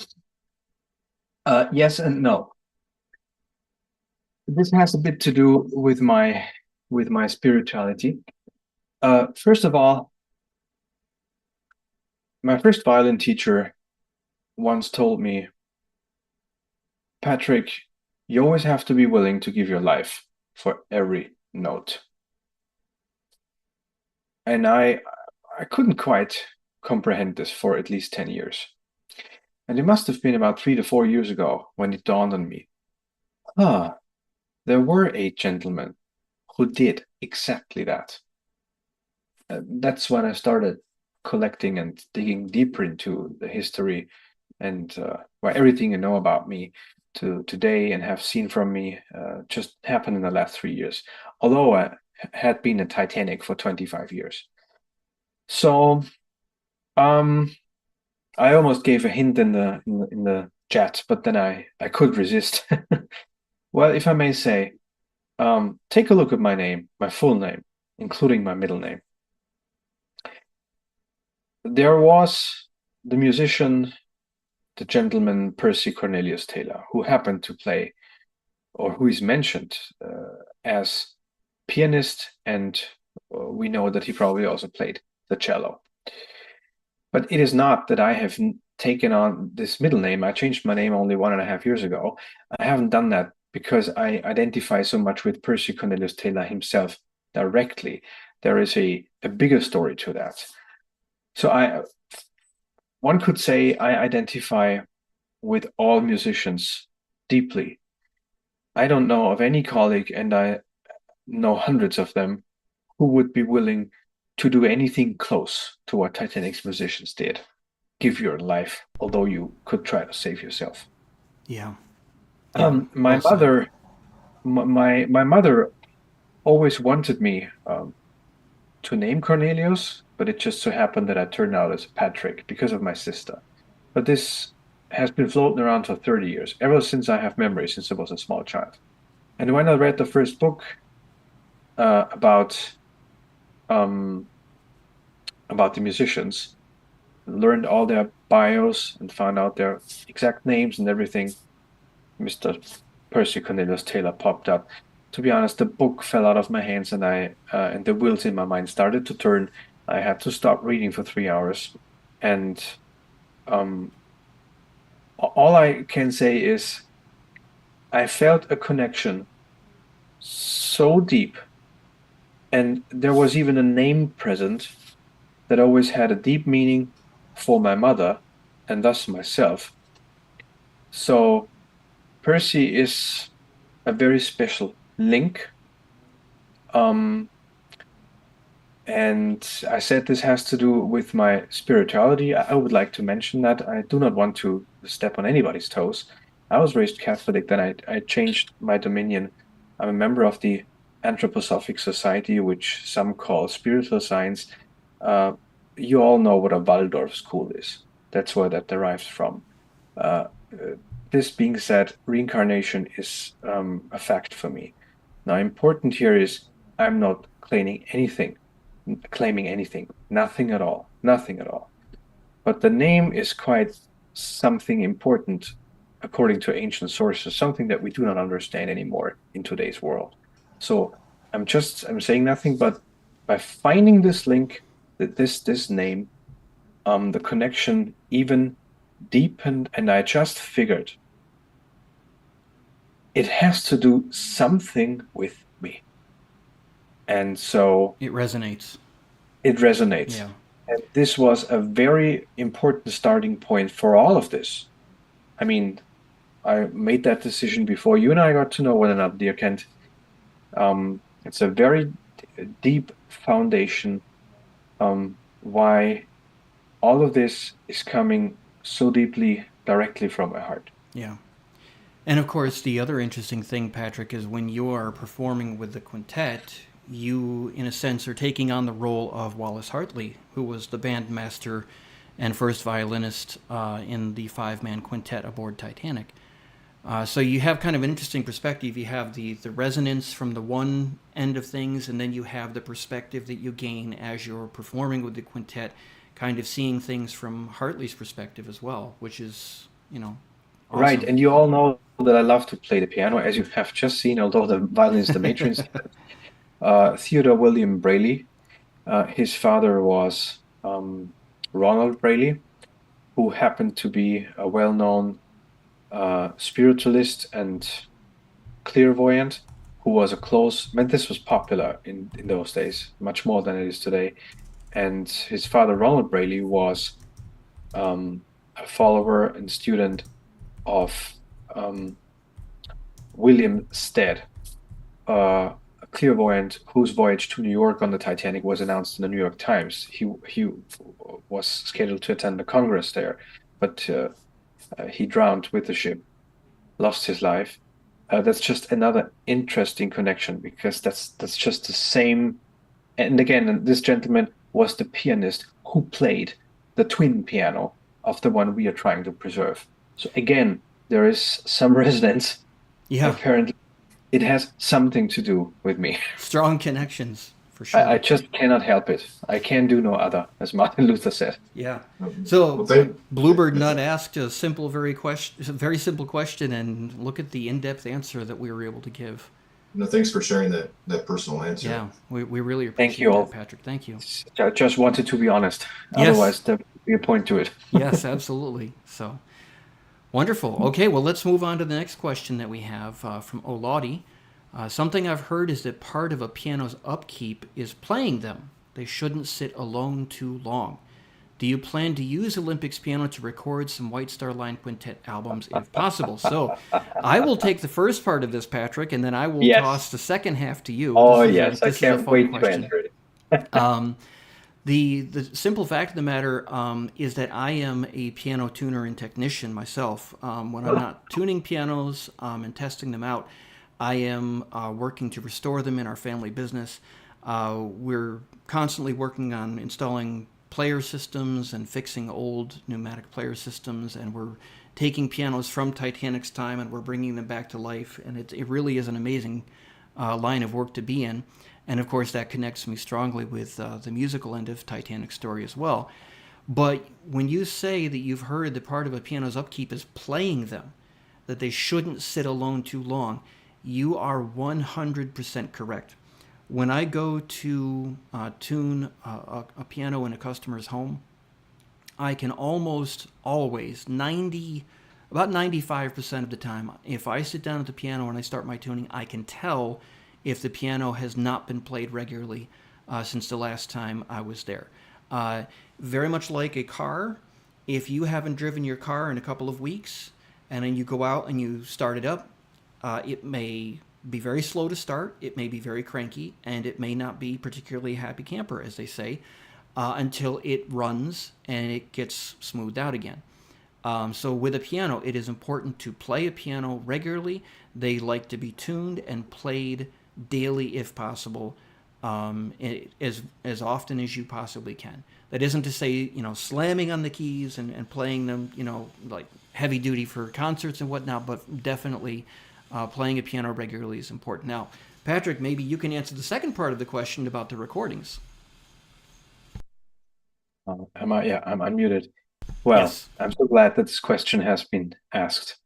Speaker 3: yes and no. This has a bit to do with my spirituality. First of all, My first violin teacher once told me, Patrick, you always have to be willing to give your life for every note. And I couldn't quite comprehend this for at least 10 years. And it must have been about 3 to 4 years ago when it dawned on me. Ah, there were 8 gentlemen who did exactly that. That's when I started collecting and digging deeper into the history and everything you know about me to today and have seen from me just happened in the last 3 years. Although I had been a Titanic for 25 years. So I almost gave a hint in the chat, but then I could resist. Well, if I may say, take a look at my name, my full name, including my middle name. There was the musician, the gentleman Percy Cornelius Taylor, who happened to play, or who is mentioned as pianist, and we know that he probably also played the cello. But it is not that I have taken on this middle name. I changed my name only 1.5 years ago. I haven't done that because I identify so much with Percy Cornelius Taylor himself directly. There is a bigger story to that. So one could say I identify with all musicians deeply. I don't know of any colleague, and I know hundreds of them, who would be willing to do anything close to what Titanic's musicians did. Give your life, although you could try to save yourself.
Speaker 1: Yeah.
Speaker 3: My
Speaker 1: well said.
Speaker 3: mother, my mother always wanted me to name Cornelius, but it just so happened that I turned out as Patrick because of my sister. But this has been floating around for 30 years, ever since I have memory, since I was a small child. And when I read the first book about the musicians, learned all their bios and found out their exact names and everything, Mr. Percy Cornelius Taylor popped up. To be honest, the book fell out of my hands, and and the wheels in my mind started to turn. I had to stop reading for 3 hours, and all I can say is I felt a connection so deep, and there was even a name present that always had a deep meaning for my mother and thus myself. So Percy is a very special link. And I said this has to do with my spirituality. I would like to mention that I do not want to step on anybody's toes. I was raised Catholic, then I changed my dominion. I'm a member of the Anthroposophic Society, which some call spiritual science. You all know what a Waldorf school is. That's where that derives from. This being said, reincarnation is a fact for me. Now, important here is I'm not claiming anything, nothing at all, nothing at all. But the name is quite something important according to ancient sources, something that we do not understand anymore in today's world. So I'm saying nothing, but by finding this link, this name, the connection even deepened, and I just figured it has to do something with me. And so
Speaker 1: It resonates.
Speaker 3: it resonates.
Speaker 1: Yeah.
Speaker 3: And this was a very important starting point for all of this. I mean, I made that decision before you and I got to know one another, dear Kent. It's a very deep foundation why all of this is coming so deeply directly from my heart.
Speaker 1: Yeah. And of course, the other interesting thing, Patrick, is when you are performing with the quintet, you, in a sense, are taking on the role of Wallace Hartley, who was the bandmaster and first violinist in the five-man quintet aboard Titanic. So you have kind of an interesting perspective. You have the resonance from the one end of things, and then you have the perspective that you gain as you're performing with the quintet, kind of seeing things from Hartley's perspective as well, which is, awesome.
Speaker 3: Right, and you all know that I love to play the piano, as you have just seen, although the violin is the major instrument. Theodore William Brayley, his father was Ronald Brayley, who happened to be a well-known spiritualist and clairvoyant, who was a close, I mean, this was popular in those days, much more than it is today. And his father, Ronald Brayley, was a follower and student of William Stead, a clairvoyant whose voyage to New York on the Titanic was announced in the New York Times. He was scheduled to attend the Congress there, but he drowned with the ship, lost his life. That's just another interesting connection because that's just the same. And again, this gentleman was the pianist who played the twin piano of the one we are trying to preserve. So again, there is some resonance.
Speaker 1: Yeah.
Speaker 3: Apparently, it has something to do with me.
Speaker 1: Strong connections, for sure.
Speaker 3: I just cannot help it. I can do no other, as Martin Luther said.
Speaker 1: Yeah.
Speaker 2: Well,
Speaker 1: So
Speaker 2: thank-
Speaker 1: Bluebird Nut asked a very simple question, and look at the in-depth answer that we were able to give.
Speaker 2: No, thanks for sharing that personal answer.
Speaker 1: Yeah, we really
Speaker 3: Thank
Speaker 1: appreciate
Speaker 3: you all.
Speaker 1: that, Patrick. Thank you.
Speaker 3: I just wanted to be honest.
Speaker 1: Yes.
Speaker 3: Otherwise, there would be a point to it.
Speaker 1: Yes, absolutely. So wonderful. Okay, well, let's move on to the next question that we have from Oladi. Something I've heard is that part of a piano's upkeep is playing them. They shouldn't sit alone too long. Do you plan to use Olympics piano to record some White Star Line Quintet albums if possible? So I will take the first part of this, Patrick, and then I will
Speaker 3: Yes.
Speaker 1: toss the second half to you.
Speaker 3: Oh,
Speaker 1: This is a-
Speaker 3: yes. I
Speaker 1: this is a
Speaker 3: can't
Speaker 1: fun
Speaker 3: wait to
Speaker 1: question.
Speaker 3: answer it.
Speaker 1: The simple fact of the matter is that I am a piano tuner and technician myself. When I'm not tuning pianos and testing them out, I am working to restore them in our family business. We're constantly working on installing player systems and fixing old pneumatic player systems, and we're taking pianos from Titanic's time and we're bringing them back to life. And it really is an amazing line of work to be in. And of course, that connects me strongly with the musical end of Titanic's story as well. But when you say that you've heard that part of a piano's upkeep is playing them, that they shouldn't sit alone too long, you are 100% correct. When I go to tune a piano in a customer's home, I can almost always, about 95% of the time, if I sit down at the piano and I start my tuning, I can tell if the piano has not been played regularly since the last time I was there. Very much like a car, if you haven't driven your car in a couple of weeks and then you go out and you start it up, it may be very slow to start, it may be very cranky, and it may not be particularly a happy camper, as they say, until it runs and it gets smoothed out again. So with a piano, it is important to play a piano regularly. They like to be tuned and played daily if possible, as often as you possibly can. That isn't to say, slamming on the keys and playing them, like heavy duty for concerts and whatnot, but definitely playing a piano regularly is important. Now, Patrick, maybe you can answer the second part of the question about the recordings.
Speaker 3: Am I? Yeah, I'm unmuted. Well,
Speaker 1: Yes.
Speaker 3: I'm so glad that this question has been asked.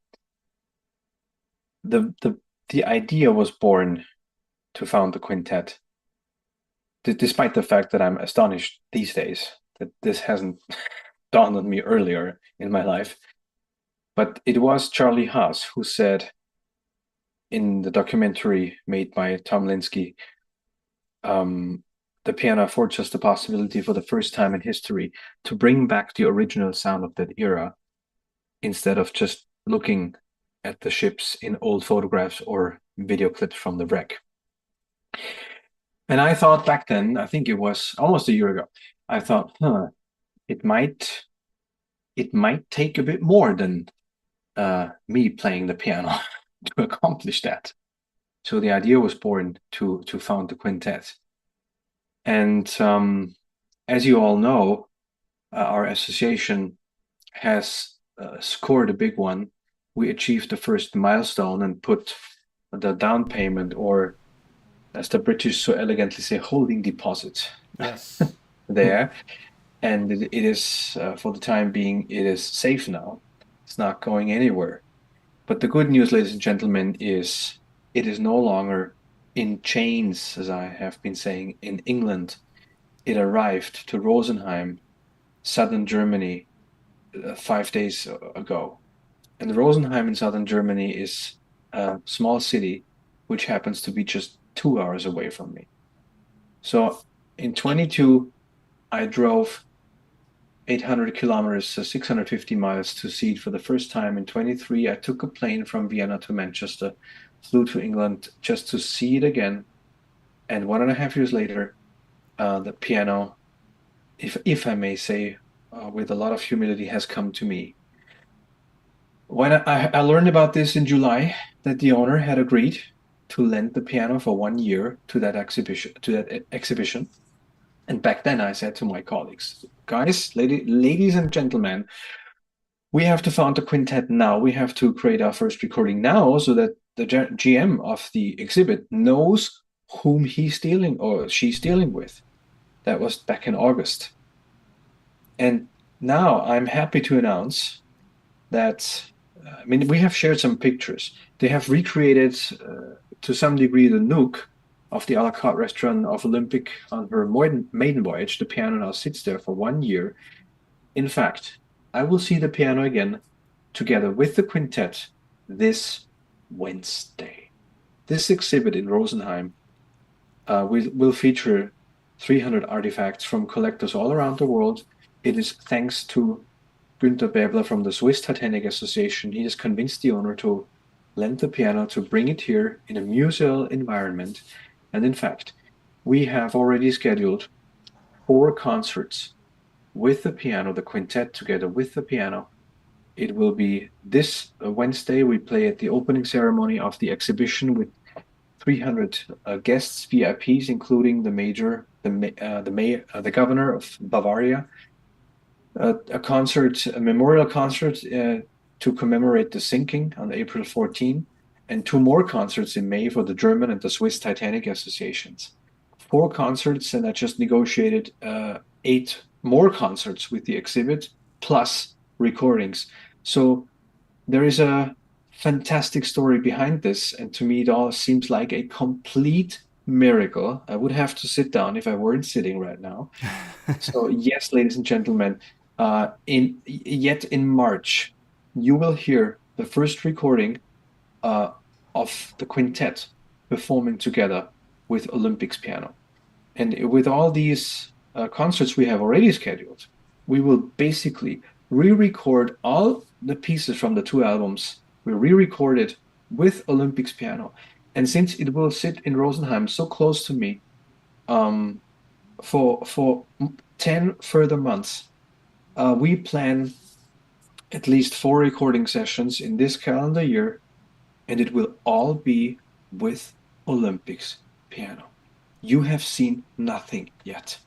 Speaker 3: The idea was born to found the quintet, despite the fact that I'm astonished these days that this hasn't dawned on me earlier in my life. But it was Charlie Haas who said in the documentary made by Tom Linsky, the piano affords us the possibility for the first time in history to bring back the original sound of that era instead of just looking at the ships in old photographs or video clips from the wreck. And I thought back then, I think it was almost a year ago, I thought, it might take a bit more than me playing the piano to accomplish that. So the idea was born to found the quintet. And as you all know, our association has scored a big one. We achieved the first milestone and put the down payment, or as the British so elegantly say, holding deposit.
Speaker 1: Yes.
Speaker 3: There. And it is, for the time being, it is safe now. It's not going anywhere. But the good news, ladies and gentlemen, is it is no longer in chains, as I have been saying, in England. It arrived to Rosenheim southern Germany 5 days ago. And Rosenheim in southern Germany is a small city which happens to be just 2 hours away from me. So in 22, I drove 800 kilometers, so 650 miles to see it for the first time. In 23, I took a plane from Vienna to Manchester, flew to England just to see it again. And 1.5 years later, the piano, if I may say, with a lot of humility, has come to me. When I learned about this in July, that the owner had agreed to lend the piano for 1 year to that exhibition. And back then I said to my colleagues, guys, ladies and gentlemen, we have to found a quintet now. We have to create our first recording now so that the GM of the exhibit knows whom he's dealing or she's dealing with. That was back in August. And now I'm happy to announce that, we have shared some pictures. They have recreated to some degree the nook of the a la carte restaurant of Olympic on her maiden voyage. The piano now sits there for 1 year. In fact, I will see the piano again together with the quintet this Wednesday. This exhibit in Rosenheim will feature 300 artifacts from collectors all around the world. It is thanks to Günther Bäbler from the Swiss Titanic Association. He has convinced the owner to lend the piano, to bring it here in a museal environment. And in fact, we have already scheduled 4 concerts with the piano, the quintet together with the piano. It will be this Wednesday. We play at the opening ceremony of the exhibition with 300 guests, VIPs, including the mayor, the governor of Bavaria. A memorial concert to commemorate the sinking on April 14, and 2 more concerts in May for the German and the Swiss Titanic Associations. 4 concerts, and I just negotiated 8 more concerts with the exhibit, plus recordings. So there is a fantastic story behind this, and to me it all seems like a complete miracle. I would have to sit down if I weren't sitting right now. So yes, ladies and gentlemen, in March, you will hear the first recording of the quintet performing together with Olympics piano. And with all these concerts we have already scheduled, we will basically re-record all the pieces from the 2 albums. We re-record it with Olympics piano. And since it will sit in Rosenheim so close to me for 10 further months, we plan at least 4 recording sessions in this calendar year, and it will all be with Olympics piano. You have seen nothing yet.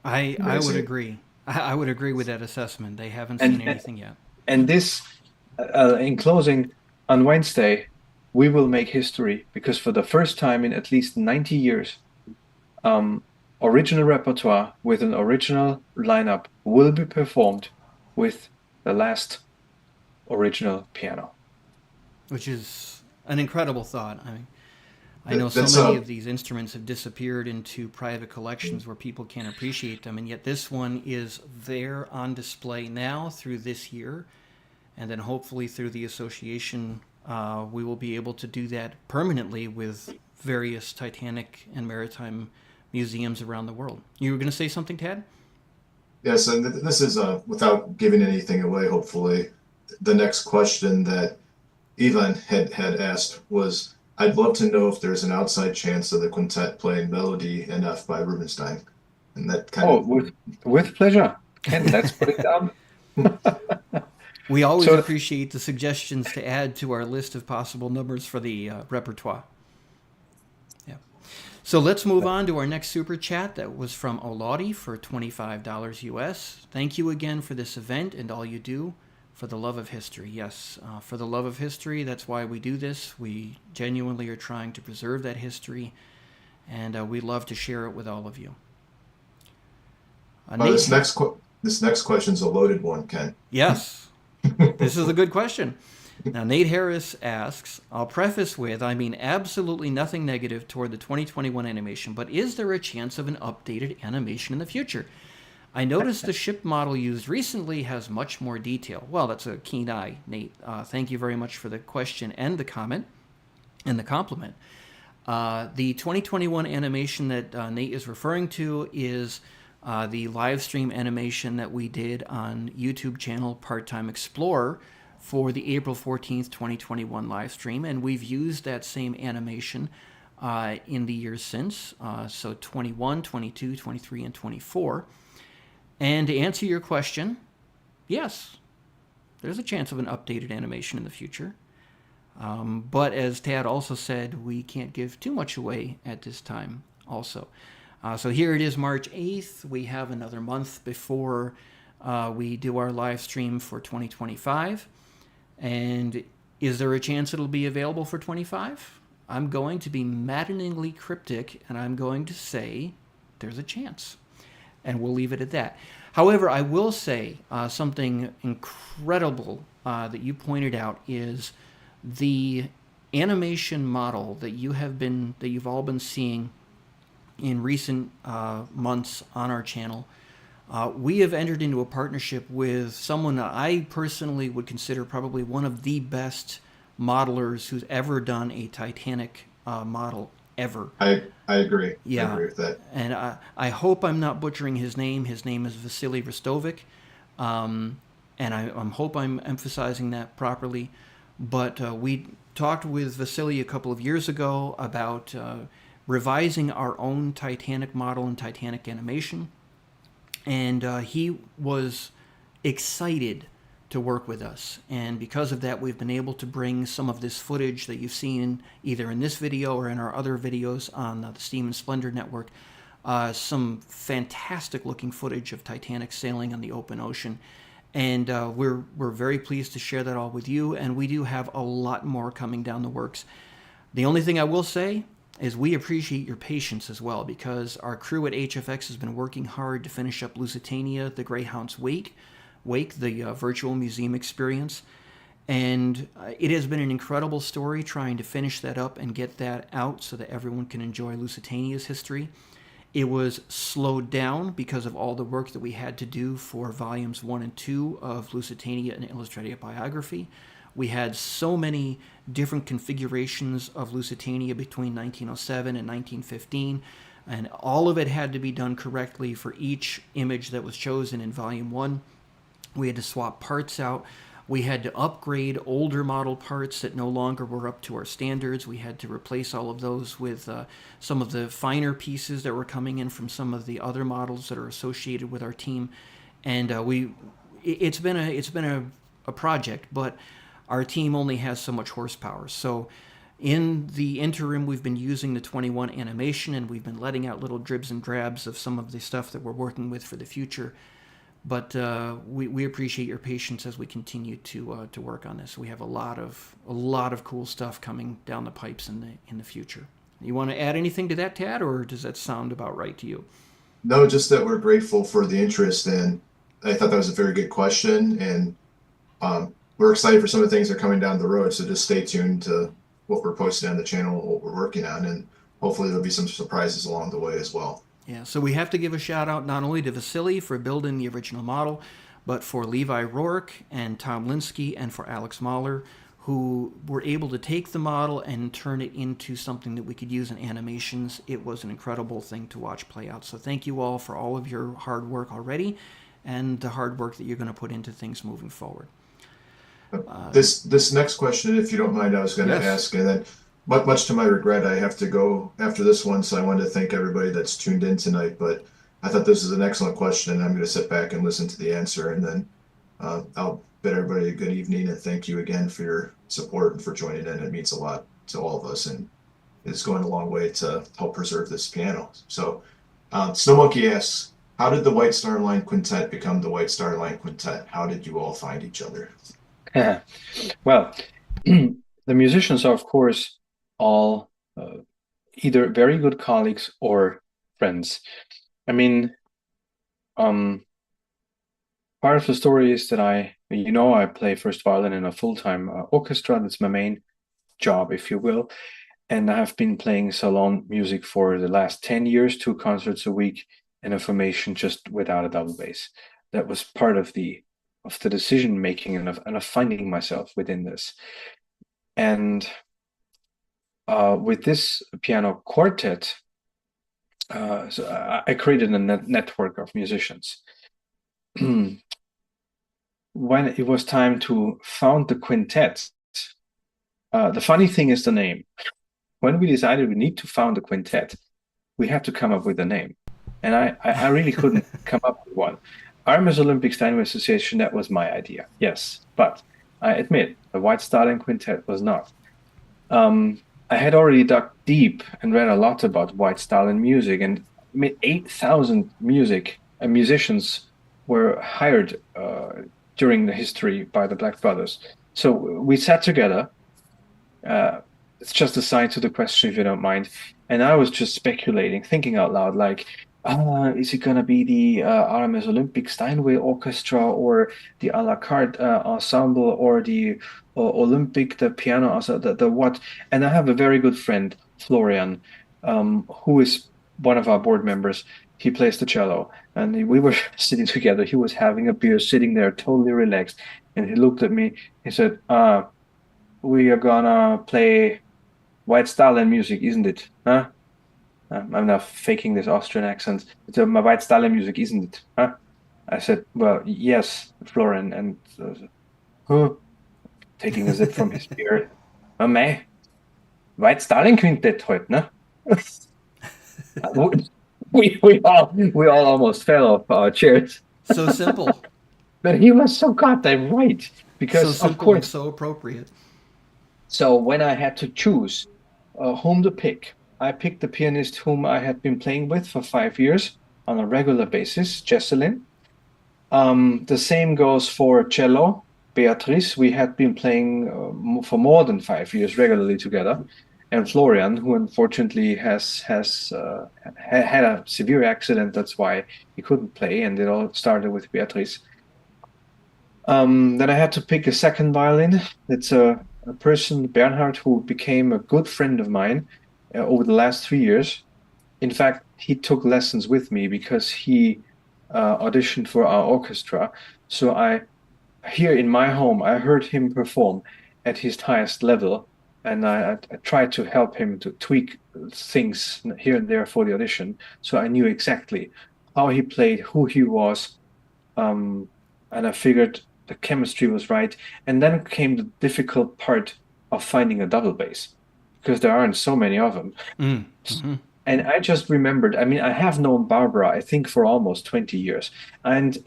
Speaker 1: I would agree. I would agree with that assessment. They haven't seen anything yet.
Speaker 3: And this, in closing, on Wednesday, we will make history, because for the first time in at least 90 years, original repertoire with an original lineup will be performed with the last original piano.
Speaker 1: Which is an incredible thought. I know so many of these instruments have disappeared into private collections where people can't appreciate them, and yet this one is there on display now through this year, and then hopefully through the association we will be able to do that permanently with various Titanic and maritime museums around the world. You were going to say something, Tad?
Speaker 2: Yes, and this is, without giving anything away, hopefully, the next question that Ivan had asked was, I'd love to know if there's an outside chance of the quintet playing Melody in F by Rubinstein. And that kind of...
Speaker 3: with pleasure. Ken, let's put it down.
Speaker 1: We always appreciate the suggestions to add to our list of possible numbers for the repertoire. Yeah. So let's move on to our next super chat. That was from Oladi for $25 US. Thank you again for this event and all you do for the love of history. Yes, for the love of history. That's why we do this. We genuinely are trying to preserve that history, and we love to share it with all of you.
Speaker 2: This next question's a loaded one, Ken.
Speaker 1: Yes. This is a good question. Now, Nate Harris asks, I'll preface with, I mean absolutely nothing negative toward the 2021 animation, but is there a chance of an updated animation in the future? I noticed the ship model used recently has much more detail. Well, that's a keen eye, Nate. Thank you very much for the question and the comment and the compliment. The 2021 animation that Nate is referring to is the live stream animation that we did on YouTube channel Part-Time Explorer for the April 14th, 2021 live stream. And we've used that same animation in the years since, so 21, 22, 23, and 24. And to answer your question, yes, there's a chance of an updated animation in the future. But as Tad also said, we can't give too much away at this time also. So here it is, March 8th. We have another month before we do our live stream for 2025. And is there a chance it'll be available for 25? I'm going to be maddeningly cryptic, and I'm going to say there's a chance. And we'll leave it at that. However, I will say something incredible that you pointed out is the animation model that you've all been seeing in recent months on our channel. We have entered into a partnership with someone that I personally would consider probably one of the best modelers who's ever done a Titanic model ever.
Speaker 2: I agree.
Speaker 1: Yeah.
Speaker 2: I agree with that.
Speaker 1: And I hope I'm not butchering his name. His name is Vasily Ristovic. And I hope I'm emphasizing that properly. But we talked with Vasily a couple of years ago about revising our own Titanic model and Titanic animation. And he was excited to work with us. And because of that, we've been able to bring some of this footage that you've seen either in this video or in our other videos on the Steam and Splendor network, some fantastic looking footage of Titanic sailing on the open ocean. And we're very pleased to share that all with you. And we do have a lot more coming down the works. The only thing I will say is we appreciate your patience as well, because our crew at HFX has been working hard to finish up Lusitania, the Greyhound's Wake, the virtual museum experience. And it has been an incredible story trying to finish that up and get that out so that everyone can enjoy Lusitania's history. It was slowed down because of all the work that we had to do for volumes 1 and 2 of Lusitania, an Illustrated Biography. We had so many different configurations of Lusitania between 1907 and 1915, and all of it had to be done correctly for each image that was chosen in volume 1. We had to swap parts out. We had to upgrade older model parts that no longer were up to our standards. We had to replace all of those with some of the finer pieces that were coming in from some of the other models that are associated with our team. And it's been a project, but our team only has so much horsepower. So in the interim, we've been using the 21 animation, and we've been letting out little dribs and drabs of some of the stuff that we're working with for the future. But we appreciate your patience as we continue to work on this. We have a lot of cool stuff coming down the pipes in the future. You want to add anything to that, Tad, or does that sound about right to you?
Speaker 2: No, just that we're grateful for the interest, and I thought that was a very good question, and we're excited for some of the things that are coming down the road. So just stay tuned to what we're posting on the channel, what we're working on, and hopefully there'll be some surprises along the way as well.
Speaker 1: Yeah, so we have to give a shout out not only to Vasily for building the original model, but for Levi Rourke and Tom Linsky and for Alex Mahler, who were able to take the model and turn it into something that we could use in animations. It was an incredible thing to watch play out. So thank you all for all of your hard work already and the hard work that you're going to put into things moving forward.
Speaker 2: This next question, if you don't mind, I was going to ask, and then much to my regret, I have to go after this one, so I wanted to thank everybody that's tuned in tonight, but I thought this is an excellent question, and I'm going to sit back and listen to the answer, and then I'll bid everybody a good evening, and thank you again for your support and for joining in. It means a lot to all of us, and it's going a long way to help preserve this piano. So Snow Monkey asks, how did the White Star Line Quintet become the White Star Line Quintet? How did you all find each other?
Speaker 3: Well, the musicians are, of course, all either very good colleagues or friends. I mean, part of the story is that I play first violin in a full-time orchestra. That's my main job, if you will. And I have been playing salon music for the last 10 years, 2 concerts a week. in a formation just without a double bass. That was part of the decision making and of finding myself within this. And with this piano quartet, so I created a network of musicians. When it was time to found the quintet, the funny thing is the name. When we decided we need to found a quintet, we had to come up with a name. And I really couldn't come up with one. RMS Olympic Steinway Association, that was my idea, yes. But I admit, the White Star Line Quintet was not. I had already dug deep and read a lot about White Star Line music, and 8,000 musicians were hired during the history by the Black Brothers. So we sat together. It's just a side to the question, if you don't mind. And I was just speculating, thinking out loud, like, is it going to be the RMS Olympic Steinway Orchestra, or the a la carte ensemble, or the Olympic, the piano, the what? And I have a very good friend, Florian, who is one of our board members. He plays the cello, and we were sitting together. He was having a beer, sitting there, totally relaxed. And he looked at me. He said, we are gonna play White Star Line music, isn't it? Huh? I'm now faking this Austrian accent. It's my White Star Line music, isn't it? Huh? I said, well, yes, Florian. And taking a sip from his beer. Oh, mei, White Star Line Quintet heute, ne? we all almost fell off our chairs.
Speaker 1: So simple.
Speaker 3: But he was so goddamn right. Because,
Speaker 1: so simple,
Speaker 3: of course,
Speaker 1: and so appropriate.
Speaker 3: So when I had to choose whom to pick, I picked the pianist whom I had been playing with for 5 years on a regular basis, Jesselyn. The same goes for cello, Beatrice. We had been playing for more than 5 years regularly together. And Florian, who unfortunately has had a severe accident. That's why he couldn't play. And it all started with Beatrice. Then I had to pick a second violin. It's a person, Bernhard, who became a good friend of mine over the last 3 years. In fact, he took lessons with me because he auditioned for our orchestra. So here in my home, I heard him perform at his highest level, and I tried to help him to tweak things here and there for the audition. So I knew exactly how he played, who he was, and I figured the chemistry was right. And then came the difficult part of finding a double bass, because there aren't so many of them. Mm-hmm. And I just remembered, I mean, I have known Barbara, I think, for almost 20 years. And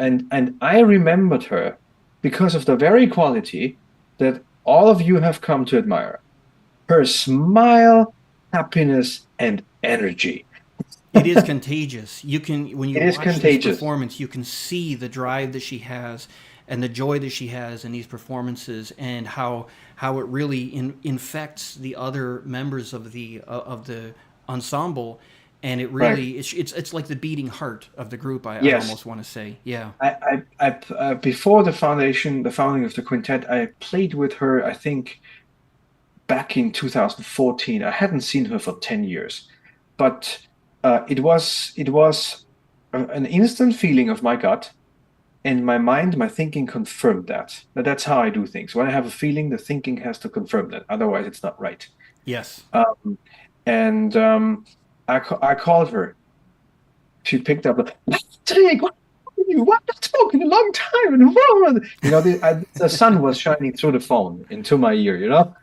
Speaker 3: I remembered her because of the very quality that all of you have come to admire. Her smile, happiness, and energy.
Speaker 1: It is contagious. You can, when you watch this
Speaker 3: contagious.
Speaker 1: Performance, you can see the drive that she has and the joy that she has in these performances, and how it really infects the other members of the ensemble, and it really it's like the beating heart of the group. I almost want to say, yeah.
Speaker 3: I before the founding of the quintet, I played with her, I think, back in 2014. I hadn't seen her for 10 years, but it was an instant feeling of my gut. And my mind, my thinking confirmed that. That's how I do things. When I have a feeling, the thinking has to confirm that. Otherwise, it's not right.
Speaker 1: Yes.
Speaker 3: I called her. She picked up. Patrick, what are you? What not talking a long time? And the sun was shining through the phone into my ear.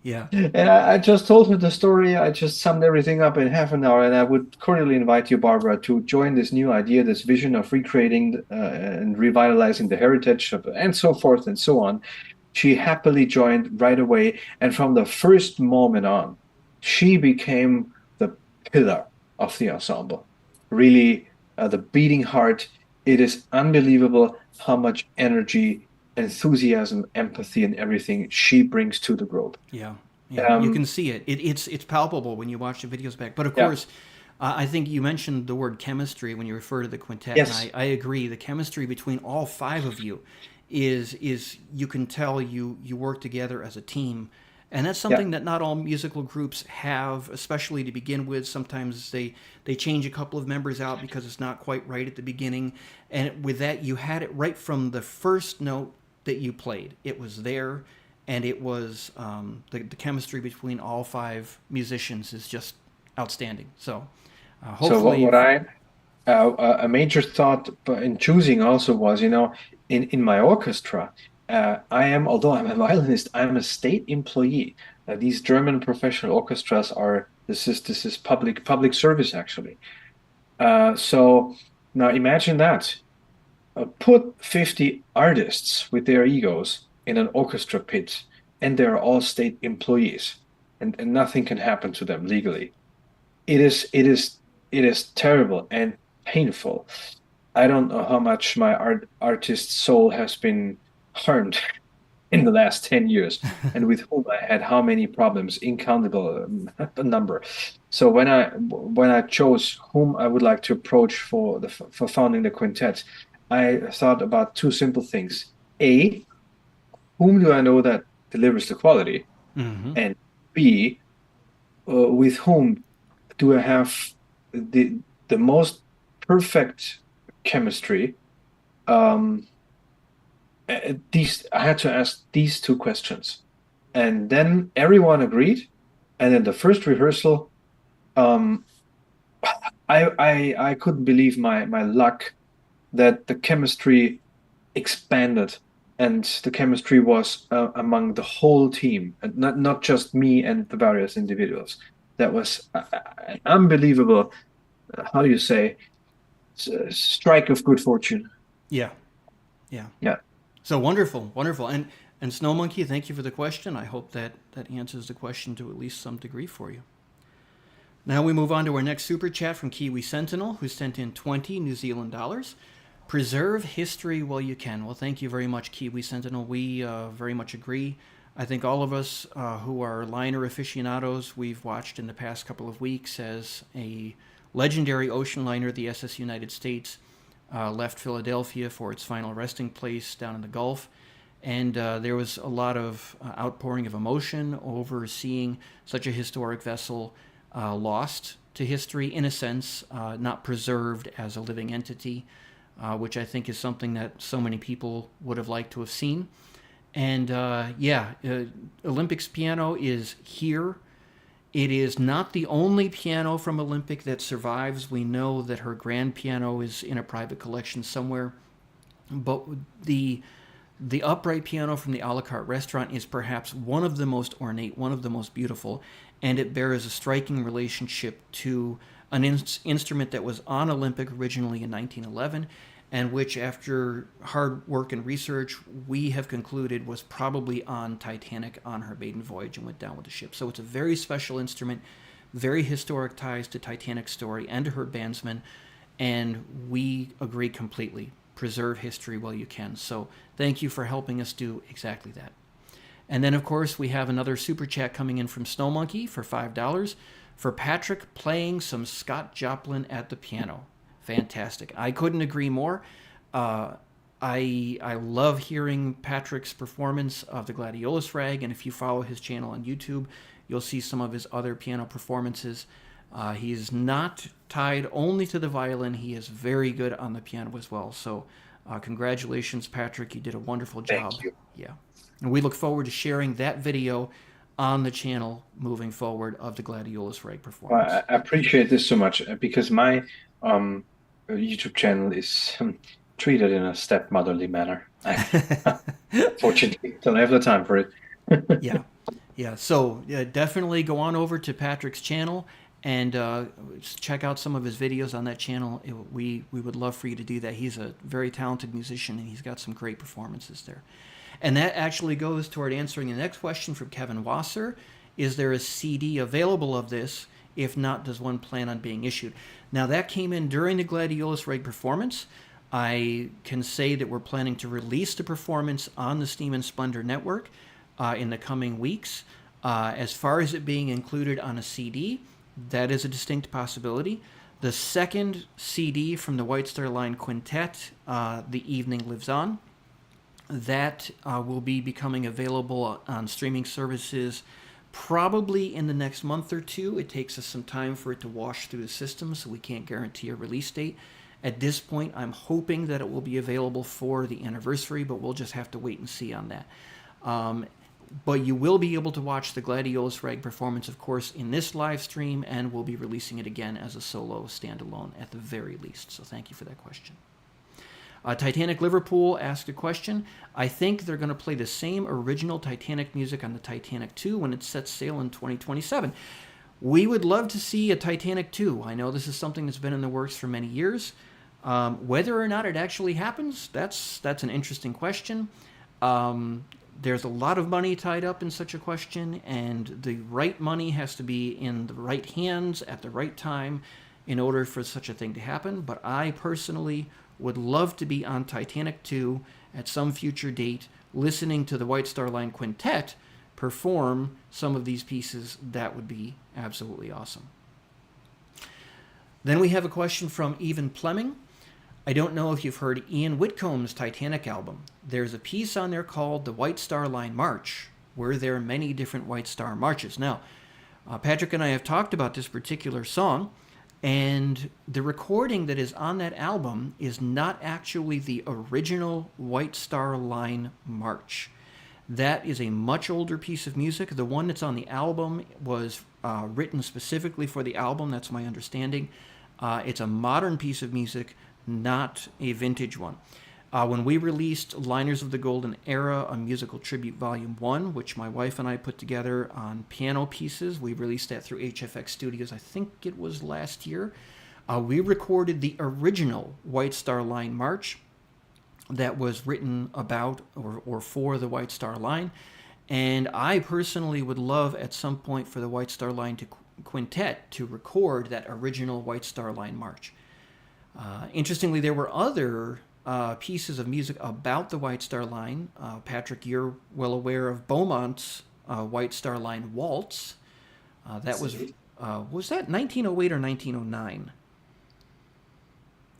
Speaker 1: Yeah.
Speaker 3: And I just told her the story. I just summed everything up in half an hour, and I would cordially invite you, Barbara, to join this new idea, this vision of recreating and revitalizing the heritage and so forth and so on. She happily joined right away, and from the first moment on, she became the pillar of the ensemble. Really, the beating heart. It is unbelievable how much energy, enthusiasm, empathy, and everything she brings to the group.
Speaker 1: Yeah. You can see it. It's palpable when you watch the videos back. But of course, I think you mentioned the word chemistry when you refer to the quintet.
Speaker 3: Yes.
Speaker 1: And I agree. The chemistry between all five of you is you can tell you work together as a team, And that's
Speaker 3: Yeah.
Speaker 1: something that not all musical groups have, especially to begin with. Sometimes they change a couple of members out because it's not quite right at the beginning. And with that, you had it right from the first note that you played. It was there, and it was the chemistry between all five musicians is just outstanding. So
Speaker 3: So
Speaker 1: hopefully,
Speaker 3: what I a major thought in choosing also was, in my orchestra, although I'm a violinist, I'm a state employee. These German professional orchestras are this is public service actually. So now imagine that. Put 50 artists with their egos in an orchestra pit, and they're all state employees, and nothing can happen to them legally. It is terrible and painful. I don't know how much my artist soul has been harmed in the last 10 years, and with whom I had how many problems, incountable number. So when I chose whom I would like to approach for founding the quintet, I thought about two simple things. A, whom do I know that delivers the quality? And B, with whom do I have the most perfect chemistry? Um, these I had to ask these two questions, and then everyone agreed. And in the first rehearsal, um, I couldn't believe my luck that the chemistry expanded, and the chemistry was among the whole team, and not just me and the various individuals. That was an unbelievable. How do you say? Strike of good fortune.
Speaker 1: yeah, yeah.
Speaker 3: Yeah.
Speaker 1: So wonderful, wonderful. And Snow Monkey, thank you for the question. I hope that that answers the question to at least some degree for you. Now we move on to our next super chat from Kiwi Sentinel, who sent in 20 New Zealand dollars. Preserve history while you can. Well, thank you very much, Kiwi Sentinel. We very much agree. I think all of us who are liner aficionados, we've watched in the past couple of weeks as a legendary ocean liner, the SS United States, left Philadelphia for its final resting place down in the Gulf. And there was a lot of outpouring of emotion over seeing such a historic vessel lost to history, in a sense, not preserved as a living entity, which I think is something that so many people would have liked to have seen. And Olympics piano is here. It is not the only piano from Olympic that survives. We know that her grand piano is in a private collection somewhere. But the upright piano from the a la carte restaurant is perhaps one of the most ornate, one of the most beautiful, and it bears a striking relationship to an instrument that was on Olympic originally in 1911, and which, after hard work and research, we have concluded was probably on Titanic on her maiden voyage and went down with the ship. So it's a very special instrument, very historic ties to Titanic's story and to her bandsman, and we agree completely. Preserve history while you can. So thank you for helping us do exactly that. And then, of course, we have another super chat coming in from Snow Monkey for $5 for Patrick playing some Scott Joplin at the piano. Fantastic. I couldn't agree more. I love hearing Patrick's performance of the Gladiolus Rag, and if you follow his channel on YouTube, you'll see some of his other piano performances. He is not tied only to the violin. He is very good on the piano as well. So congratulations, Patrick. You did a wonderful job.
Speaker 3: Thank you.
Speaker 1: Yeah. And we look forward to sharing that video on the channel moving forward of the Gladiolus Rag performance.
Speaker 3: Well, I appreciate this so much because my YouTube channel is treated in a stepmotherly manner. Fortunately, don't have the time for it.
Speaker 1: Yeah. Yeah. So definitely go on over to Patrick's channel and check out some of his videos on that channel. We would love for you to do that. He's a very talented musician, and he's got some great performances there. And that actually goes toward answering the next question from Kevin Wasser. Is there a CD available of this? If not, does one plan on being issued? Now, that came in during the Gladiolus Rag performance. I can say that we're planning to release the performance on the Steam and Splendor network in the coming weeks. As far as it being included on a CD, that is a distinct possibility. The second CD from the White Star Line Quintet, The Evening Lives On, That will be becoming available on streaming services probably in the next month or two. It takes us some time for it to wash through the system, so we can't guarantee a release date. At this point, I'm hoping that it will be available for the anniversary, but we'll just have to wait and see on that. But you will be able to watch the Gladiolus Rag performance, of course, in this live stream, and we'll be releasing it again as a solo standalone at the very least. So thank you for that question. Titanic Liverpool asked a question. I think they're going to play the same original Titanic music on the Titanic 2 when it sets sail in 2027. We would love to see a Titanic 2. I know this is something that's been in the works for many years. Whether or not it actually happens, that's an interesting question. There's a lot of money tied up in such a question, and the right money has to be in the right hands at the right time in order for such a thing to happen. But I personally would love to be on Titanic 2 at some future date, listening to the White Star Line Quintet perform some of these pieces. That would be absolutely awesome. Then we have a question from Evan Plemming. I don't know if you've heard Ian Whitcomb's Titanic album. There's a piece on there called the White Star Line March, where there are many different White Star marches. Now, Patrick and I have talked about this particular song, and the recording that is on that album is not actually the original White Star Line March. That is a much older piece of music. The one that's on the album was written specifically for the album, that's my understanding. It's a modern piece of music, not a vintage one. When we released Liners of the Golden Era, a musical tribute volume 1, which my wife and I put together on piano pieces, we released that through HFX Studios, I think it was last year. We recorded the original White Star Line March that was written about or for the White Star Line. And I personally would love at some point for the White Star Line Quintet to record that original White Star Line March. Interestingly, there were other pieces of music about the White Star Line. Patrick, you're well aware of Beaumont's White Star Line Waltz. That was that 1908 or 1909?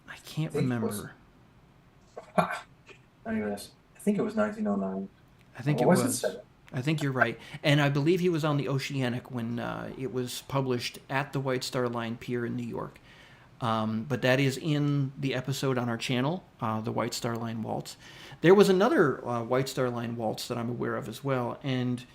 Speaker 1: I can't remember.
Speaker 3: Anyways, I think it was 1909.
Speaker 1: I think it was. I think you're right. And I believe he was on the Oceanic when it was published at the White Star Line Pier in New York. But that is in the episode on our channel, the White Star Line Waltz. There was another White Star Line Waltz that I'm aware of as well, and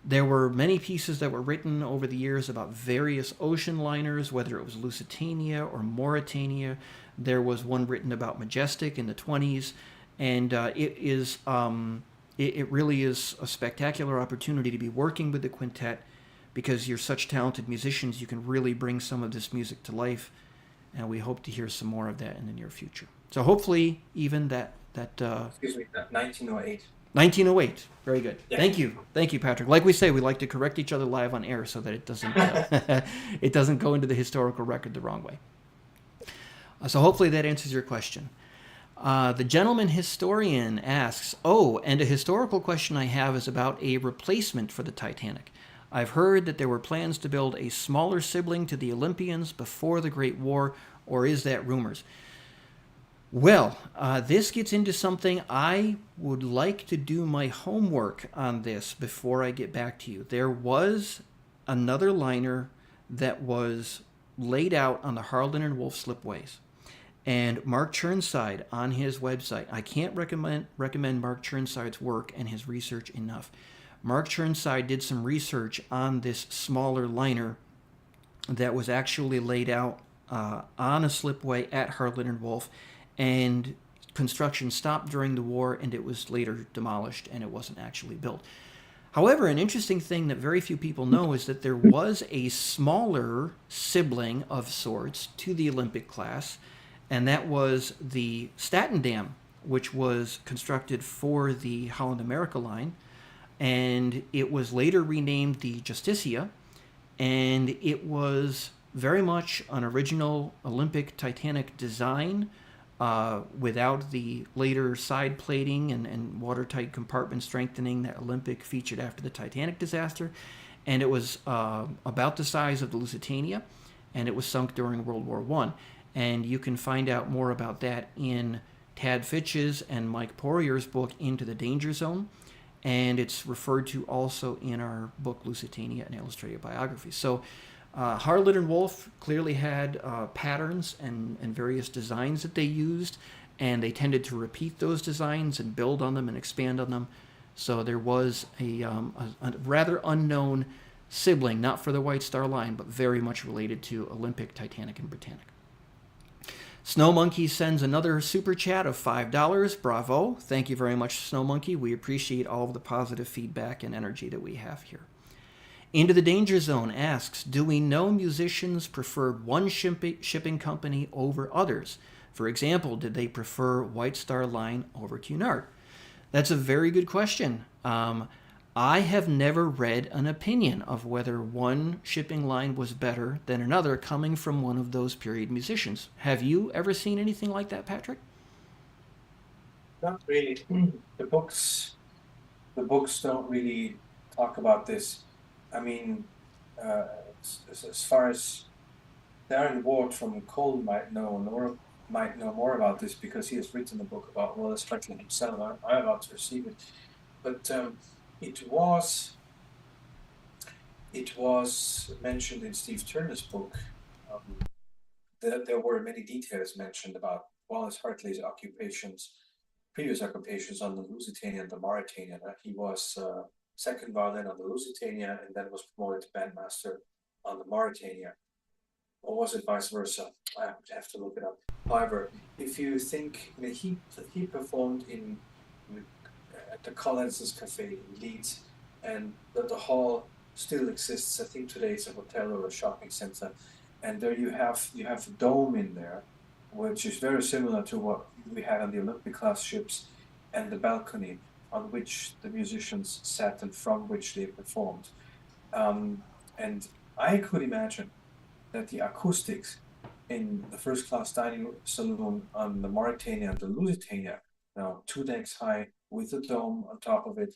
Speaker 1: there were many pieces that were written over the years about various ocean liners, whether it was Lusitania or Mauritania. There was one written about Majestic in the 20s, and it really is a spectacular opportunity to be working with the quintet because you're such talented musicians. You can really bring some of this music to life. And we hope to hear some more of that in the near future. So hopefully, even that
Speaker 3: excuse me, 1908.
Speaker 1: 1908. Very good.
Speaker 3: Yeah.
Speaker 1: Thank you, Patrick. Like we say, we like to correct each other live on air so that it doesn't it doesn't go into the historical record the wrong way. So hopefully that answers your question. The gentleman historian asks, and a historical question I have is about a replacement for the Titanic. I've heard that there were plans to build a smaller sibling to the Olympians before the Great War, or is that rumors? Well, this gets into something I would like to do my homework on this before I get back to you. There was another liner that was laid out on the Harlan and Wolff slipways. And Mark Chirnside on his website, I can't recommend Mark Chirnside's work and his research enough. Mark Chirnside did some research on this smaller liner that was actually laid out on a slipway at Harlan and Wolff, and construction stopped during the war, and it was later demolished, and it wasn't actually built. However, an interesting thing that very few people know is that there was a smaller sibling of sorts to the Olympic class, and that was the Staten Dam, which was constructed for the Holland America line. And it was later renamed the Justicia, and it was very much an original Olympic Titanic design without the later side plating and watertight compartment strengthening that Olympic featured after the Titanic disaster. And it was about the size of the Lusitania, and it was sunk during World War I. And you can find out more about that in Tad Fitch's and Mike Poirier's book Into the Danger Zone, and it's referred to also in our book Lusitania, an illustrated biography. So Harland and Wolff clearly had patterns and various designs that they used, and they tended to repeat those designs and build on them and expand on them. So there was a rather unknown sibling, not for the White Star Line, but very much related to Olympic, Titanic, and Britannic. Snow Monkey sends another super chat of $5. Bravo. Thank you very much, Snow Monkey. We appreciate all of the positive feedback and energy that we have here. Into the Danger Zone asks, do we know musicians preferred one shipping company over others? For example, did they prefer White Star Line over Cunard? That's a very good question. I have never read an opinion of whether one shipping line was better than another coming from one of those period musicians. Have you ever seen anything like that, Patrick?
Speaker 4: Not really. The books don't really talk about this. I mean, as far as Darren Ward from Cole might know more about this because he has written a book about Wallace Hartley himself. I'm about to receive it, but it was mentioned in Steve Turner's book that there were many details mentioned about Wallace Hartley's previous occupations on the Lusitania and the Mauretania. He was second violin on the Lusitania and then was promoted to bandmaster on the Mauretania. Or was it vice versa? I would have to look it up. However, if you think, he performed at the Collins's Cafe in Leeds, and the hall still exists. I think today it's a hotel or a shopping center, and there you have a dome in there, which is very similar to what we had on the Olympic class ships, and the balcony on which the musicians sat and from which they performed. And I could imagine that the acoustics in the first class dining saloon on the Mauretania and the Lusitania, 2 decks high with a dome on top of it,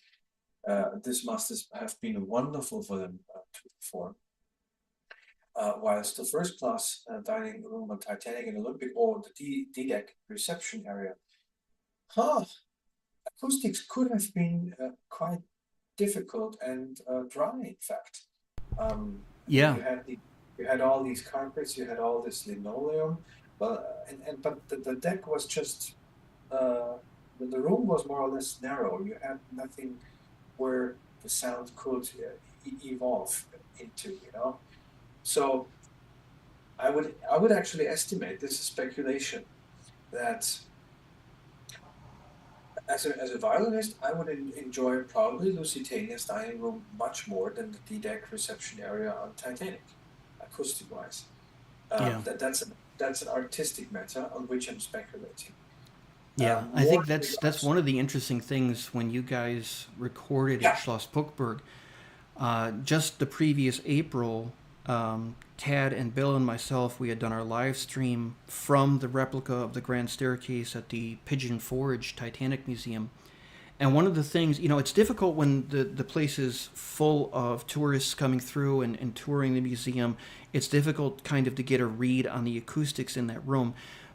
Speaker 4: this must have been wonderful for them to perform. Whilst the first class dining room on Titanic and Olympic, or the D-deck reception area, acoustics could have been quite difficult and dry, in fact.
Speaker 1: Yeah.
Speaker 4: You had all these carpets, you had all this linoleum, but the deck was just the room was more or less narrow. You had nothing where the sound could evolve into, So I would actually estimate, this is speculation, that as a violinist, I would enjoy probably Lusitania's dining room much more than the D-deck reception area on Titanic, acoustic-wise. That's an artistic matter on which I'm speculating.
Speaker 1: Yeah, I think that's one of the interesting things when you guys recorded at Schloss Puckburg. Just the previous April, Tad and Bill and myself, we had done our live stream from the replica of the Grand Staircase at the Pigeon Forge Titanic Museum. And one of the things, it's difficult when the place is full of tourists coming through and touring the museum. It's difficult kind of to get a read on the acoustics in that room.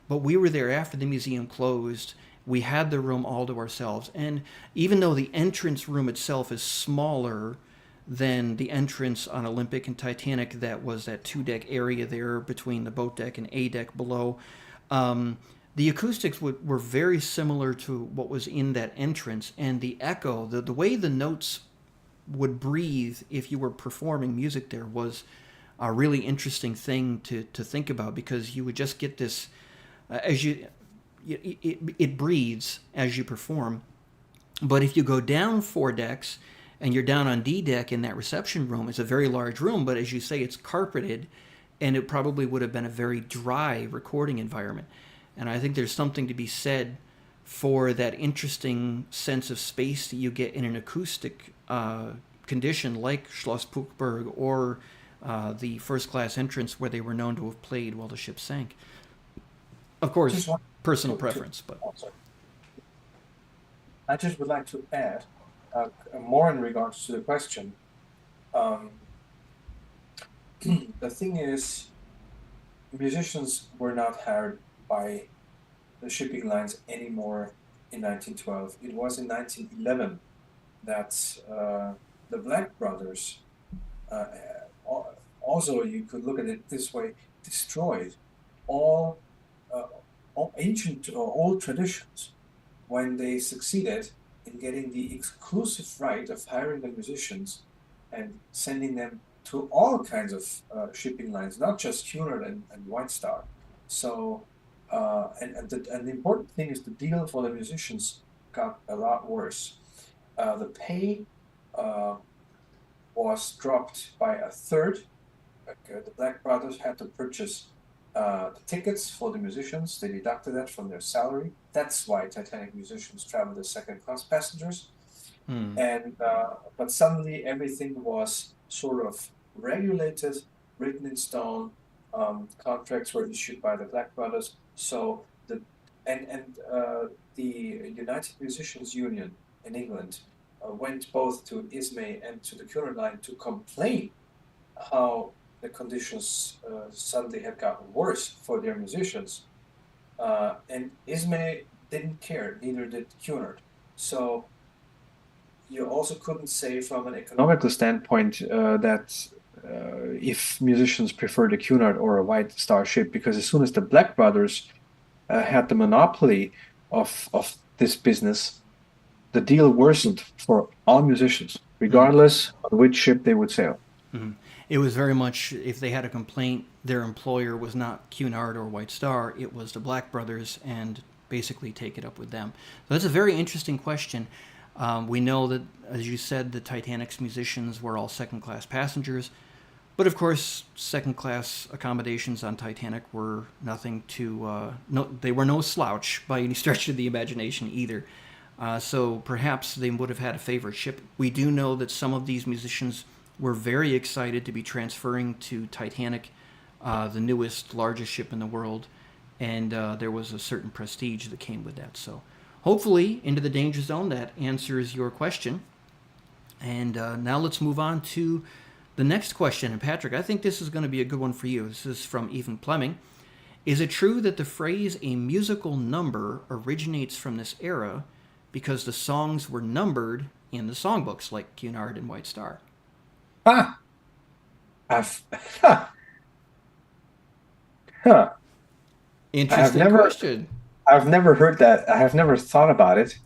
Speaker 1: But we were there after the museum closed. We had the room all to ourselves. And even though the entrance room itself is smaller than the entrance on Olympic and Titanic, that was that 2-deck area there between the boat deck and A deck below, the acoustics were very similar to what was in that entrance. And the echo, the way the notes would breathe if you were performing music there, was a really interesting thing to think about, because you would just get this, it breathes as you perform. But if you go down 4 decks and you're down on D deck in that reception room, it's a very large room, but as you say, it's carpeted, and it probably would have been a very dry recording environment. And I think there's something to be said for that interesting sense of space that you get in an acoustic condition like Schloss Puckburg or the first class entrance where they were known to have played while the ship sank. Of course, personal preference, but
Speaker 4: I just would like to add more in regards to the question. The thing is, musicians were not hired by the shipping lines anymore in 1912. It was in 1911 that the Black Brothers, also you could look at it this way, destroyed all, all ancient or old traditions when they succeeded in getting the exclusive right of hiring the musicians and sending them to all kinds of shipping lines, not just Cunard and White Star. So, and the important thing is the deal for the musicians got a lot worse. The pay was dropped by a third. The Black Brothers had to purchase the tickets for the musicians. They deducted that from their salary. That's why Titanic musicians traveled as second-class passengers. And but suddenly everything was sort of regulated, written in stone. Contracts were issued by the Black Brothers. So the United Musicians Union in England went both to ISME and to the Cunard Line to complain how the conditions suddenly had gotten worse for their musicians. And ISME didn't care, neither did Cunard. So you also couldn't say from an economical standpoint that if musicians preferred a Cunard or a White Star ship, because as soon as the Black Brothers had the monopoly of this business, the deal worsened for all musicians, regardless of which ship they would sail.
Speaker 1: It was very much, if they had a complaint, their employer was not Cunard or White Star, it was the Black Brothers, and basically take it up with them. So that's a very interesting question. We know that, as you said, the Titanic's musicians were all second-class passengers, but of course, second-class accommodations on Titanic were nothing to, they were no slouch by any stretch of the imagination either. So perhaps they would have had a favorite ship. We do know that some of these musicians were very excited to be transferring to Titanic, the newest, largest ship in the world, and there was a certain prestige that came with that. So hopefully, Into the Danger Zone, that answers your question. And now let's move on to the next question. And Patrick, I think this is going to be a good one for you. This is from Ethan Fleming. Is it true that the phrase "a musical number" originates from this era because the songs were numbered in the songbooks, like Cunard and White Star? Interesting question.
Speaker 3: I've never heard that. I have never thought about it.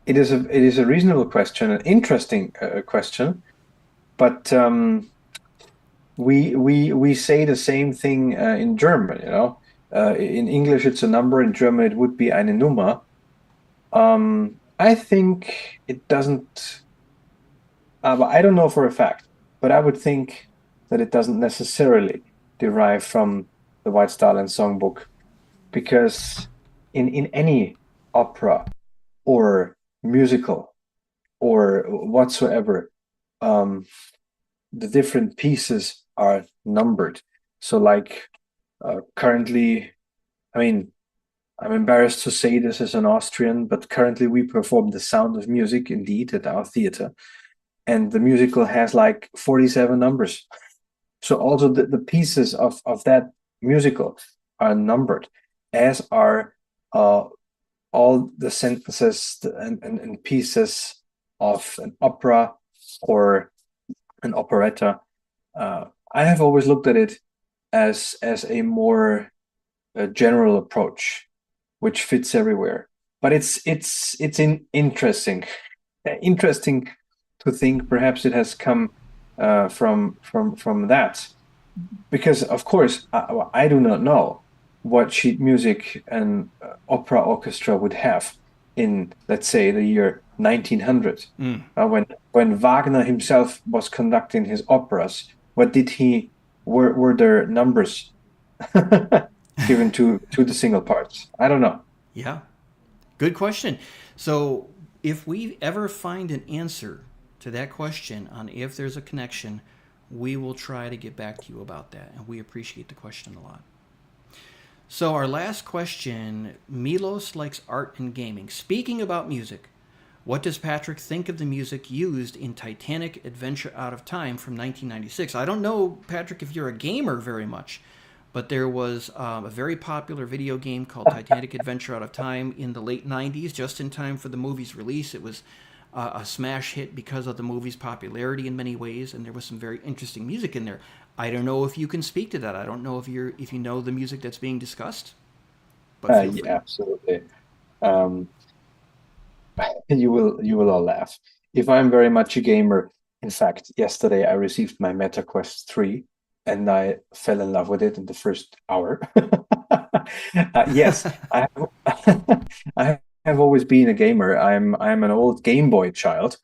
Speaker 3: It is a reasonable question, an interesting question, but we say the same thing in German. You know, in English it's a number. In German it would be eine Nummer. I think it doesn't. But I don't know for a fact. But I would think that it doesn't necessarily derive from the White Star Line songbook, because in any opera or musical or whatsoever, the different pieces are numbered. So like currently, I mean, I'm embarrassed to say this as an Austrian, but currently we perform The Sound of Music, indeed, at our theater. And the musical has like 47 numbers. So also the pieces of that musical are numbered, as are all the sentences and pieces of an opera or an operetta. I have always looked at it as a more general approach, which fits everywhere. But it's interesting to think perhaps it has come from that, because of course I do not know what sheet music an opera orchestra would have in, let's say, the year 1900, when Wagner himself was conducting his operas. What did he? Were there numbers given to the single parts? I don't know.
Speaker 1: Yeah, good question. So if we ever find an answer to that question on if there's a connection, we will try to get back to you about that, and we appreciate the question a lot. So our last question, Milos likes art and gaming. Speaking about music, what does Patrick think of the music used in Titanic Adventure Out of Time from 1996? I don't know, Patrick, if you're a gamer very much, but there was a very popular video game called Titanic Adventure Out of Time in the late 90s, just in time for the movie's release. It was a smash hit because of the movie's popularity in many ways, and there was some very interesting music in there. I don't know if you can speak to that. I don't know if you know the music that's being discussed, but feel free.
Speaker 3: Yeah, absolutely. Um, you will all laugh. If I'm very much a gamer, in fact, yesterday I received my Meta Quest 3 and I fell in love with it in the first hour. Yes, I have, I have always been a gamer. I'm an old Game Boy child.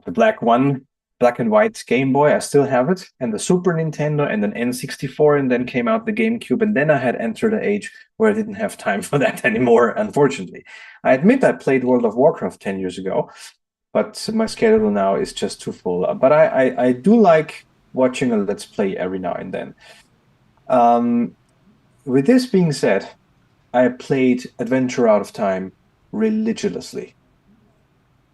Speaker 3: The black one, black and white Game Boy, I still have it, and the Super Nintendo, and an N64, and then came out the GameCube, and then I had entered an age where I didn't have time for that anymore, unfortunately. I admit I played World of Warcraft 10 years ago, but my schedule now is just too full. But I do like watching a Let's Play every now and then. With this being said, I played Adventure Out of Time religiously.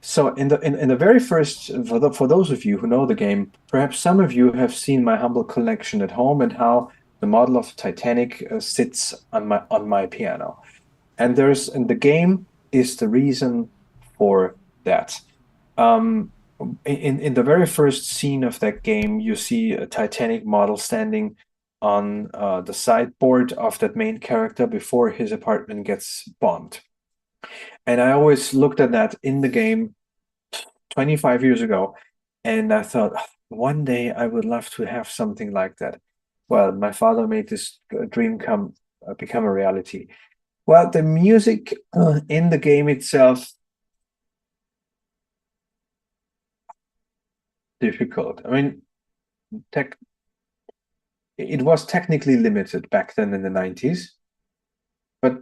Speaker 3: So in the very first, for those of you who know the game, perhaps some of you have seen my humble collection at home and how the model of Titanic sits on my piano. And the game is the reason for that. In the very first scene of that game, you see a Titanic model standing on the sideboard of that main character before his apartment gets bombed. And I always looked at that in the game 25 years ago, and I thought, one day I would love to have something like that. Well, my father made this dream become a reality. Well, the music in the game itself, difficult. I mean, it was technically limited back then in the 90s, but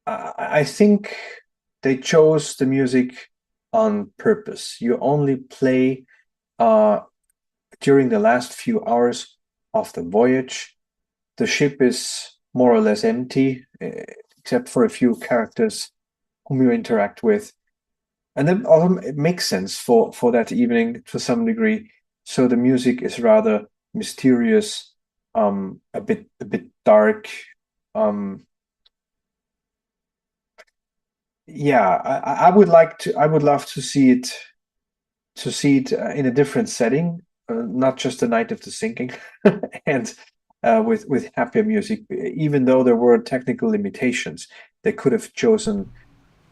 Speaker 3: I think they chose the music on purpose. You only play during the last few hours of the voyage. The ship is more or less empty, except for a few characters whom you interact with. And then it makes sense for that evening to some degree. So the music is rather mysterious, a bit dark. Yeah, I would love to see it in a different setting, not just the night of the sinking, and with happier music. Even though there were technical limitations, they could have chosen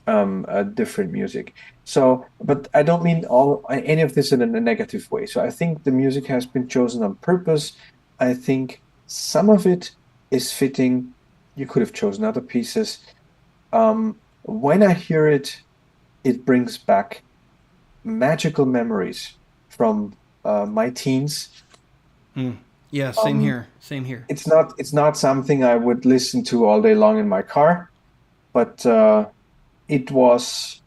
Speaker 3: a different music. So, but I don't mean any of this in a negative way. So I think the music has been chosen on purpose. I think some of it is fitting. You could have chosen other pieces. When I hear it, it brings back magical memories from my teens.
Speaker 1: Yeah, same here. Same here.
Speaker 3: It's not something I would listen to all day long in my car, but it was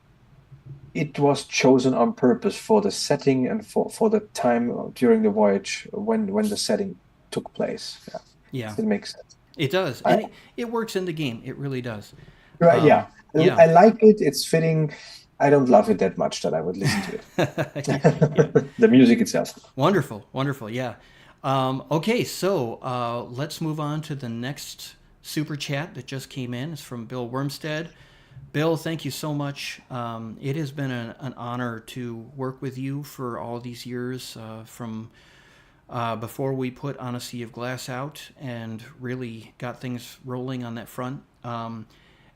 Speaker 3: chosen on purpose for the setting and for the time during the voyage when the setting took place.
Speaker 1: Yeah.
Speaker 3: It makes sense.
Speaker 1: It does. And it works in the game. It really does.
Speaker 3: Right, yeah.
Speaker 1: Yeah.
Speaker 3: I like it. It's fitting. I don't love it that much that I would listen to it.
Speaker 1: Yeah.
Speaker 3: The music itself.
Speaker 1: Wonderful. Wonderful. Yeah. Okay, so let's move on to the next super chat that just came in. It's from Bill Wormstead. Bill, thank you so much. It has been an honor to work with you for all these years, from before we put On a Sea of Glass out and really got things rolling on that front.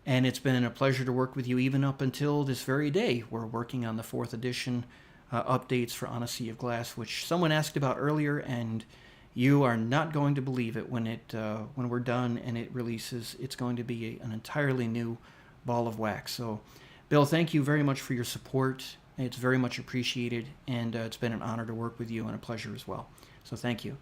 Speaker 1: And it's been a pleasure to work with you even up until this very day. We're working on the 4th edition updates for On a Sea of Glass, which someone asked about earlier, and you are not going to believe it when we're done and it releases. It's going to be an entirely new ball of wax. So, Bill, thank you very much for your support. It's very much appreciated, and it's been an honor to work with you and a pleasure as well. So thank you.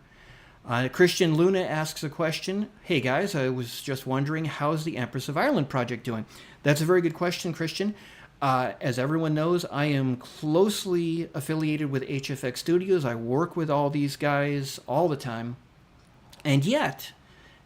Speaker 1: Christian Luna asks a question. Hey guys, I was just wondering, how's the Empress of Ireland project doing? That's a very good question, Christian. As everyone knows, I am closely affiliated with HFX Studios. I work with all these guys all the time. And yet,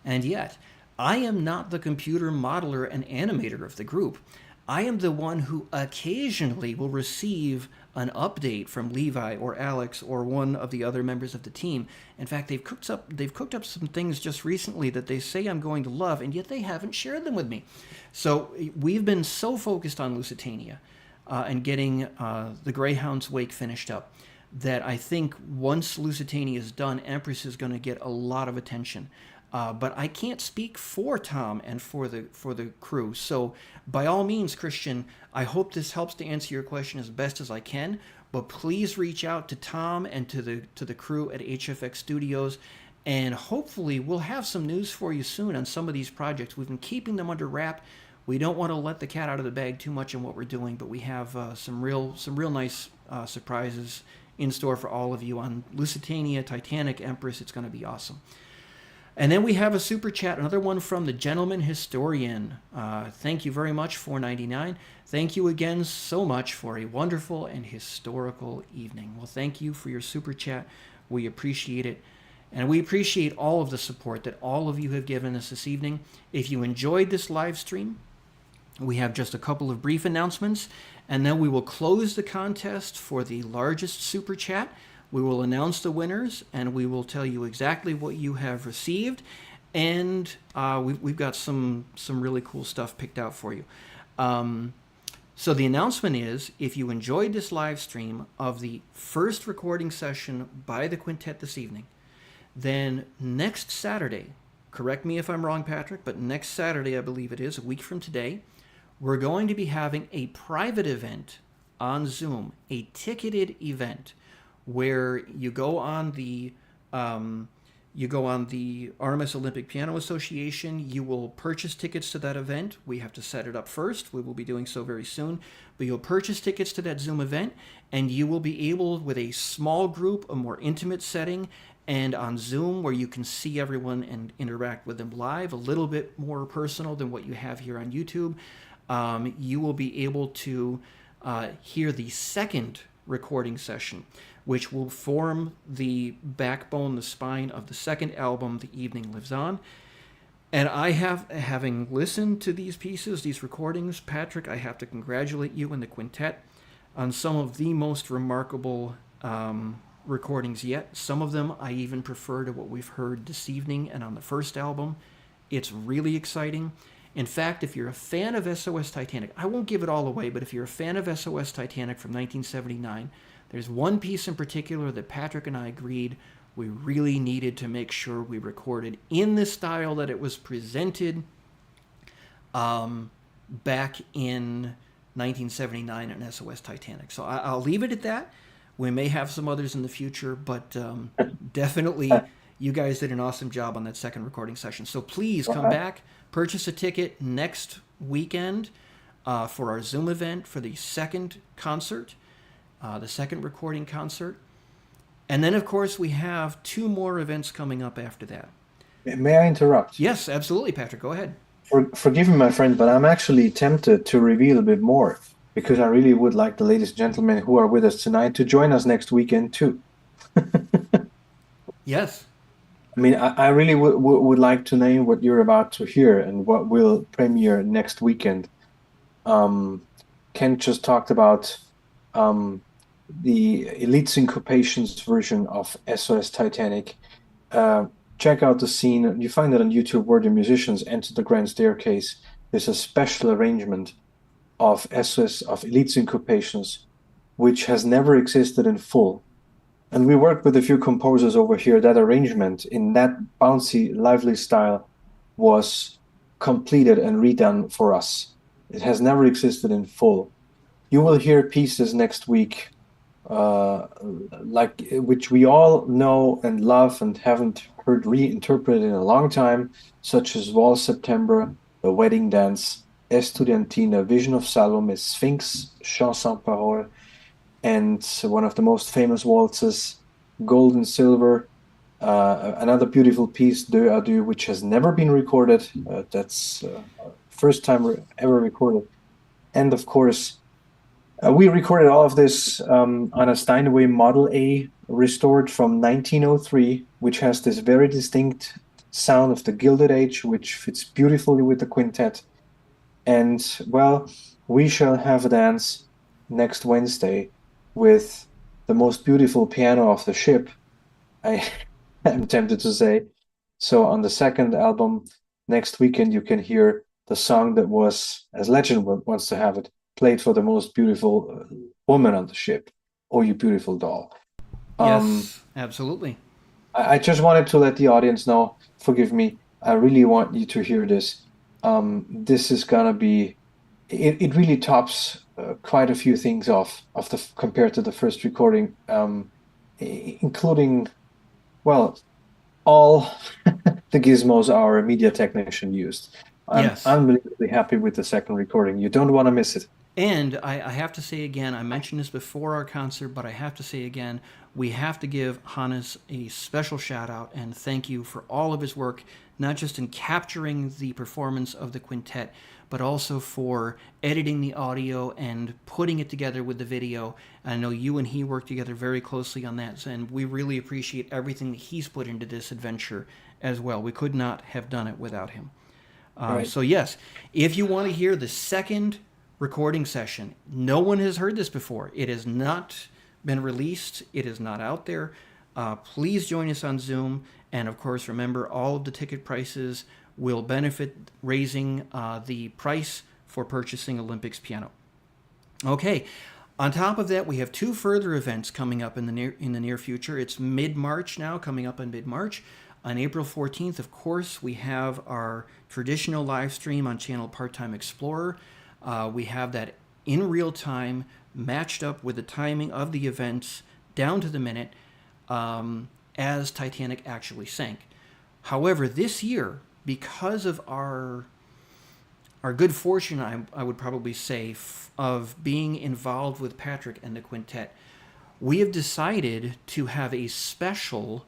Speaker 1: I am not the computer modeler and animator of the group. I am the one who occasionally will receive an update from Levi or Alex or one of the other members of the team. In fact, they've cooked up some things just recently that they say I'm going to love, and yet they haven't shared them with me. So we've been so focused on Lusitania and getting the Greyhound's Wake finished up that I think once Lusitania is done, Empress is going to get a lot of attention. But I can't speak for Tom and for the crew. So by all means, Christian, I hope this helps to answer your question as best as I can. But please reach out to Tom and to the crew at HFX Studios, and hopefully we'll have some news for you soon on some of these projects. We've been keeping them under wrap. We don't want to let the cat out of the bag too much in what we're doing, but we have some real nice surprises in store for all of you on Lusitania, Titanic, Empress. It's going to be awesome. And then we have a super chat, another one from the Gentleman Historian. Thank you very much, $4.99. Thank you again so much for a wonderful and historical evening. Well, thank you for your super chat. We appreciate it. And we appreciate all of the support that all of you have given us this evening. If you enjoyed this live stream, we have just a couple of brief announcements, and then we will close the contest for the largest super chat. We will announce the winners, and we will tell you exactly what you have received. And we've got some really cool stuff picked out for you. So the announcement is, if you enjoyed this live stream of the first recording session by the quintet this evening, then next Saturday, correct me if I'm wrong, Patrick, but next Saturday, I believe it is, a week from today, we're going to be having a private event on Zoom, a ticketed event, where you go on the RMS Olympic Piano Association. You will purchase tickets to that event. We have to set it up first. We will be doing so very soon. But you'll purchase tickets to that Zoom event, and you will be able, with a small group, a more intimate setting, and on Zoom where you can see everyone and interact with them live, a little bit more personal than what you have here on YouTube. You will be able to hear the second recording session, which will form the backbone, the spine of the second album, The Evening Lives On. And having listened to these pieces, these recordings, Patrick, I have to congratulate you and the quintet on some of the most remarkable recordings yet. Some of them I even prefer to what we've heard this evening and on the first album. It's really exciting. In fact, if you're a fan of SOS Titanic, I won't give it all away, but if you're a fan of SOS Titanic from 1979, there's one piece in particular that Patrick and I agreed we really needed to make sure we recorded in the style that it was presented back in 1979 in SOS Titanic. So I'll leave it at that. We may have some others in the future, but definitely you guys did an awesome job on that second recording session. So please come back, purchase a ticket next weekend for our Zoom event for the second concert, the second recording concert. And then, of course, we have 2 more events coming up after that.
Speaker 3: May I interrupt?
Speaker 1: Yes, absolutely, Patrick. Go ahead.
Speaker 3: Forgive me, my friend, but I'm actually tempted to reveal a bit more, because I really would like the ladies and gentlemen who are with us tonight to join us next weekend too.
Speaker 1: Yes.
Speaker 3: I mean, I really would like to name what you're about to hear and what will premiere next weekend. Ken just talked about the Elite Syncopations version of SOS Titanic. Check out the scene. You find it on YouTube where the musicians enter the grand staircase. There's a special arrangement of Elite Syncopations, which has never existed in full. And we worked with a few composers over here. That arrangement in that bouncy, lively style was completed and redone for us. It has never existed in full. You will hear pieces next week, which we all know and love and haven't heard reinterpreted in a long time, such as Waltz September, The Wedding Dance, Estudiantina, Vision of Salome, Sphinx, Chant sans parole, and one of the most famous waltzes, Gold and Silver, another beautiful piece, Deux à Deux, which has never been recorded. That's first time ever recorded. And of course, we recorded all of this on a Steinway Model A restored from 1903, which has this very distinct sound of the Gilded Age, which fits beautifully with the quintet. And, well, we shall have a dance next Wednesday with the most beautiful piano of the ship, I am tempted to say. So on the second album, next weekend, you can hear the song that was, as legend wants to have it, played for the most beautiful woman on the ship. Oh, you beautiful doll. Um,
Speaker 1: Yes, absolutely.
Speaker 3: I just wanted to let the audience know, forgive me, I really want you to hear this. This is gonna be, it really tops quite a few things off of the compared to the first recording, including, well, all the gizmos our media technician used. I'm
Speaker 1: Yes.
Speaker 3: unbelievably happy with the second recording. You don't want to miss it.
Speaker 1: And I have to say again, I mentioned this before our concert, but I have to say again, we have to give Hannes a special shout out and thank you for all of his work, not just in capturing the performance of the quintet, but also for editing the audio and putting it together with the video. I know you and he worked together very closely on that, and we really appreciate everything that he's put into this adventure as well. We could not have done it without him.
Speaker 3: Right.
Speaker 1: So yes, if you want to hear the second recording session, no one has heard this before. It has not been released. It is not out there. Please join us on Zoom, and of course, remember all of the ticket prices will benefit raising the price for purchasing Olympics piano. Okay. On top of that, we have two further events coming up in the near future. It's mid-March now, coming up in mid-March. On April 14th, of course, we have our traditional live stream on channel Part-Time Explorer. We have that in real time, matched up with the timing of the events down to the minute as Titanic actually sank. However, this year, because of our good fortune, I would probably say, of being involved with Patrick and the quintet, we have decided to have a special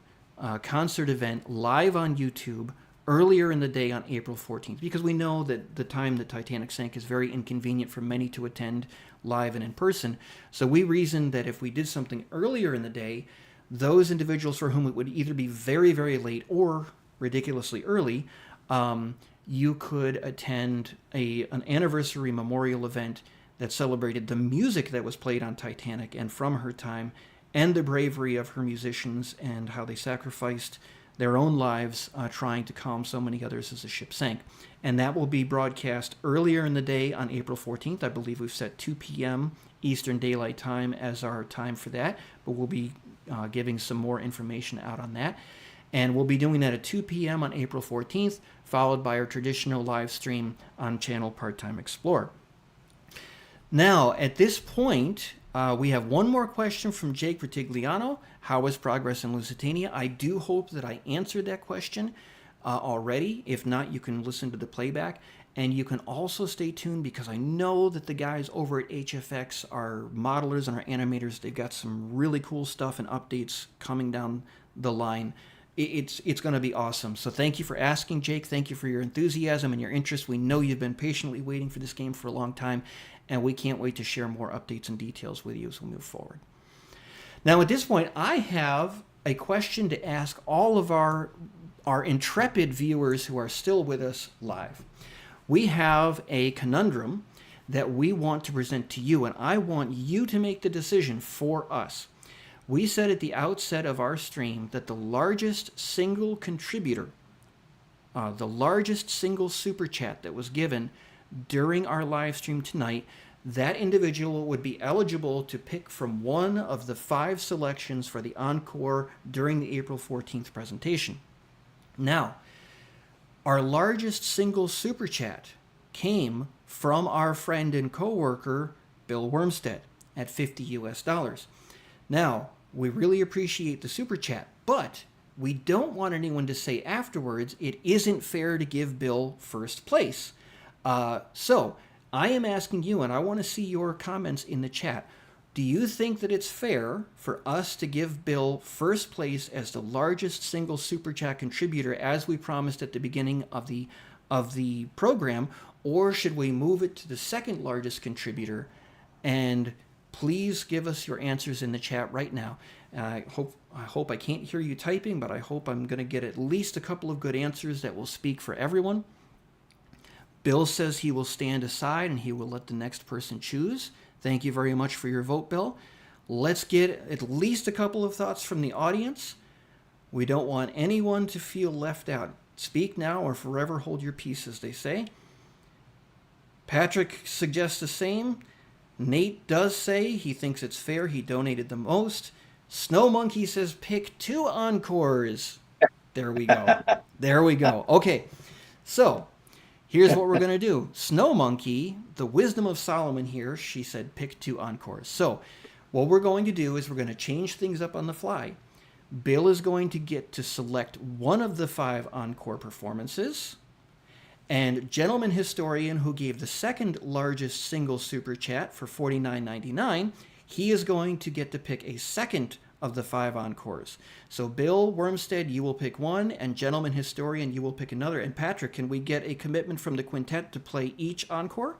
Speaker 1: concert event live on YouTube earlier in the day on April 14th, because we know that the time that Titanic sank is very inconvenient for many to attend live and in person. So we reasoned that if we did something earlier in the day, those individuals for whom it would either be very, very late or ridiculously early, you could attend an anniversary memorial event that celebrated the music that was played on Titanic and from her time, and the bravery of her musicians and how they sacrificed their own lives trying to calm so many others as the ship sank. And that will be broadcast earlier in the day on April 14th. I believe we've set 2 p.m. Eastern Daylight Time as our time for that, but we'll be giving some more information out on that. And we'll be doing that at 2 p.m. on April 14th, followed by our traditional live stream on channel Part-Time Explorer. Now, at this point, we have one more question from Jake Retigliano. How was progress in Lusitania? I do hope that I answered that question already. If not, you can listen to the playback. And you can also stay tuned, because I know that the guys over at HFX, our modelers and our animators, they've got some really cool stuff and updates coming down the line. It's going to be awesome. So thank you for asking, Jake. Thank you for your enthusiasm and your interest. We know you've been patiently waiting for this game for a long time, and we can't wait to share more updates and details with you as we move forward. Now, at this point, I have a question to ask all of our intrepid viewers who are still with us live. We have a conundrum that we want to present to you, and I want you to make the decision for us. We said at the outset of our stream that the largest single contributor, the largest single super chat that was given during our live stream tonight, that individual would be eligible to pick from one of the 5 selections for the encore during the April 14th presentation. Now, our largest single super chat came from our friend and coworker, Bill Wormstead, at $50 US. Now, we really appreciate the super chat, but we don't want anyone to say afterwards it isn't fair to give Bill first place. So I am asking you, and I want to see your comments in the chat. Do you think that it's fair for us to give Bill first place as the largest single super chat contributor, as we promised at the beginning of the program, or should we move it to the second largest contributor? And please give us your answers in the chat right now. I hope I can't hear you typing, but I hope I'm going to get at least a couple of good answers that will speak for everyone. Bill says he will stand aside and he will let the next person choose. Thank you very much for your vote, Bill. Let's get at least a couple of thoughts from the audience. We don't want anyone to feel left out. Speak now or forever hold your peace, as they say. Patrick suggests the same. Nate does say he thinks it's fair. He donated the most. Snow Monkey says pick 2 encores. There we go. There we go. Okay, so here's what we're going to do. Snow Monkey, the wisdom of Solomon here, she said pick 2 encores. So what we're going to do is we're going to change things up on the fly. Bill is going to get to select one of the 5 encore performances. And Gentleman Historian, who gave the second largest single super chat for $49.99, he is going to get to pick a second of the 5 encores. So Bill Wormstead, you will pick one, and Gentleman Historian, you will pick another. And Patrick, can we get a commitment from the quintet to play each encore?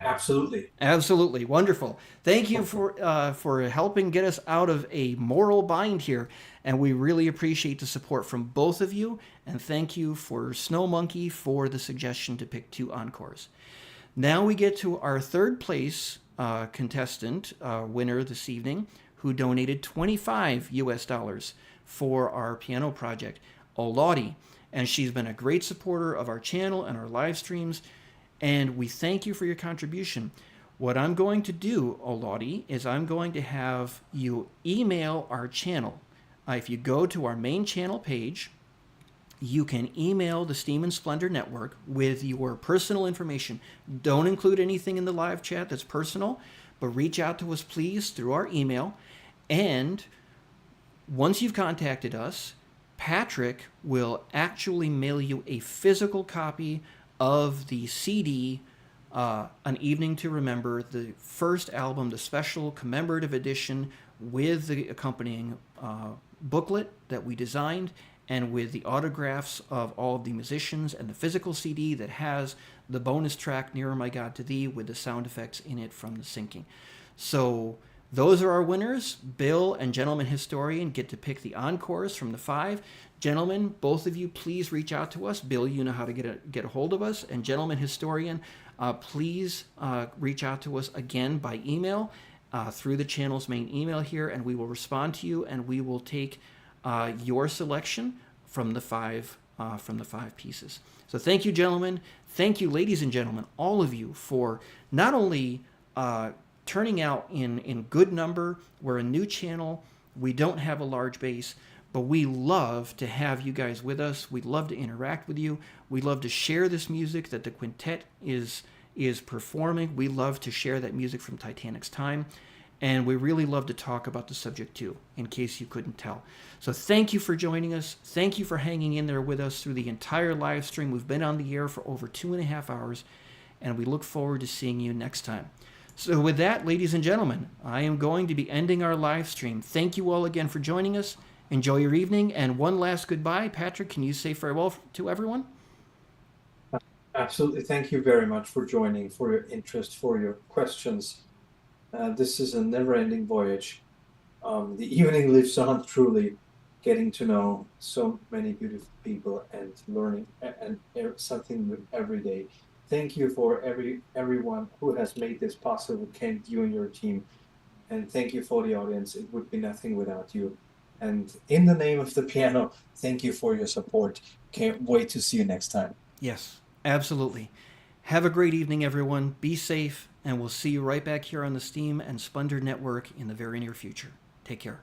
Speaker 4: Absolutely.
Speaker 1: Absolutely. Wonderful. Thank you for helping get us out of a moral bind here. And we really appreciate the support from both of you. And thank you for Snow Monkey for the suggestion to pick 2 encores. Now we get to our third place contestant, winner this evening, who donated $25 for our piano project, Oladi. And she's been a great supporter of our channel and our live streams. And we thank you for your contribution. What I'm going to do, Oladi, is I'm going to have you email our channel. If you go to our main channel page, you can email the Steam and Splendor Network with your personal information. Don't include anything in the live chat that's personal, but reach out to us, please, through our email. And once you've contacted us, Patrick will actually mail you a physical copy of the CD, An Evening to Remember, the first album, the special commemorative edition with the accompanying booklet that we designed and with the autographs of all of the musicians, and the physical CD that has the bonus track, Nearer My God to Thee, with the sound effects in it from the syncing. So those are our winners. Bill and Gentleman Historian get to pick the encores from the 5. Gentlemen, both of you, please reach out to us. Bill, you know how to get a hold of us. And Gentleman Historian, please reach out to us again by email through the channel's main email here, and we will respond to you, and we will take your selection from the 5 pieces. So thank you, gentlemen. Thank you, ladies and gentlemen, all of you, for not only turning out in good number. We're a new channel. We don't have a large base, but we love to have you guys with us. We love to interact with you. We love to share this music that the quintet is performing. We love to share that music from Titanic's time. And we really love to talk about the subject too, in case you couldn't tell. So thank you for joining us. Thank you for hanging in there with us through the entire live stream. We've been on the air for over 2.5 hours, and we look forward to seeing you next time. So with that, ladies and gentlemen, I am going to be ending our live stream. Thank you all again for joining us. Enjoy your evening. And one last goodbye. Patrick, can you say farewell to everyone?
Speaker 4: Absolutely. Thank you very much for joining, for your interest, for your questions. This is a never-ending voyage. The evening lives on, truly, getting to know so many beautiful people and learning and something new every day. Thank you for everyone who has made this possible, Kent, you and your team. And thank you for the audience. It would be nothing without you. And in the name of the piano, thank you for your support. Can't wait to see you next time.
Speaker 1: Yes, absolutely. Have a great evening, everyone. Be safe, and we'll see you right back here on the Steam and Splendor Network in the very near future. Take care.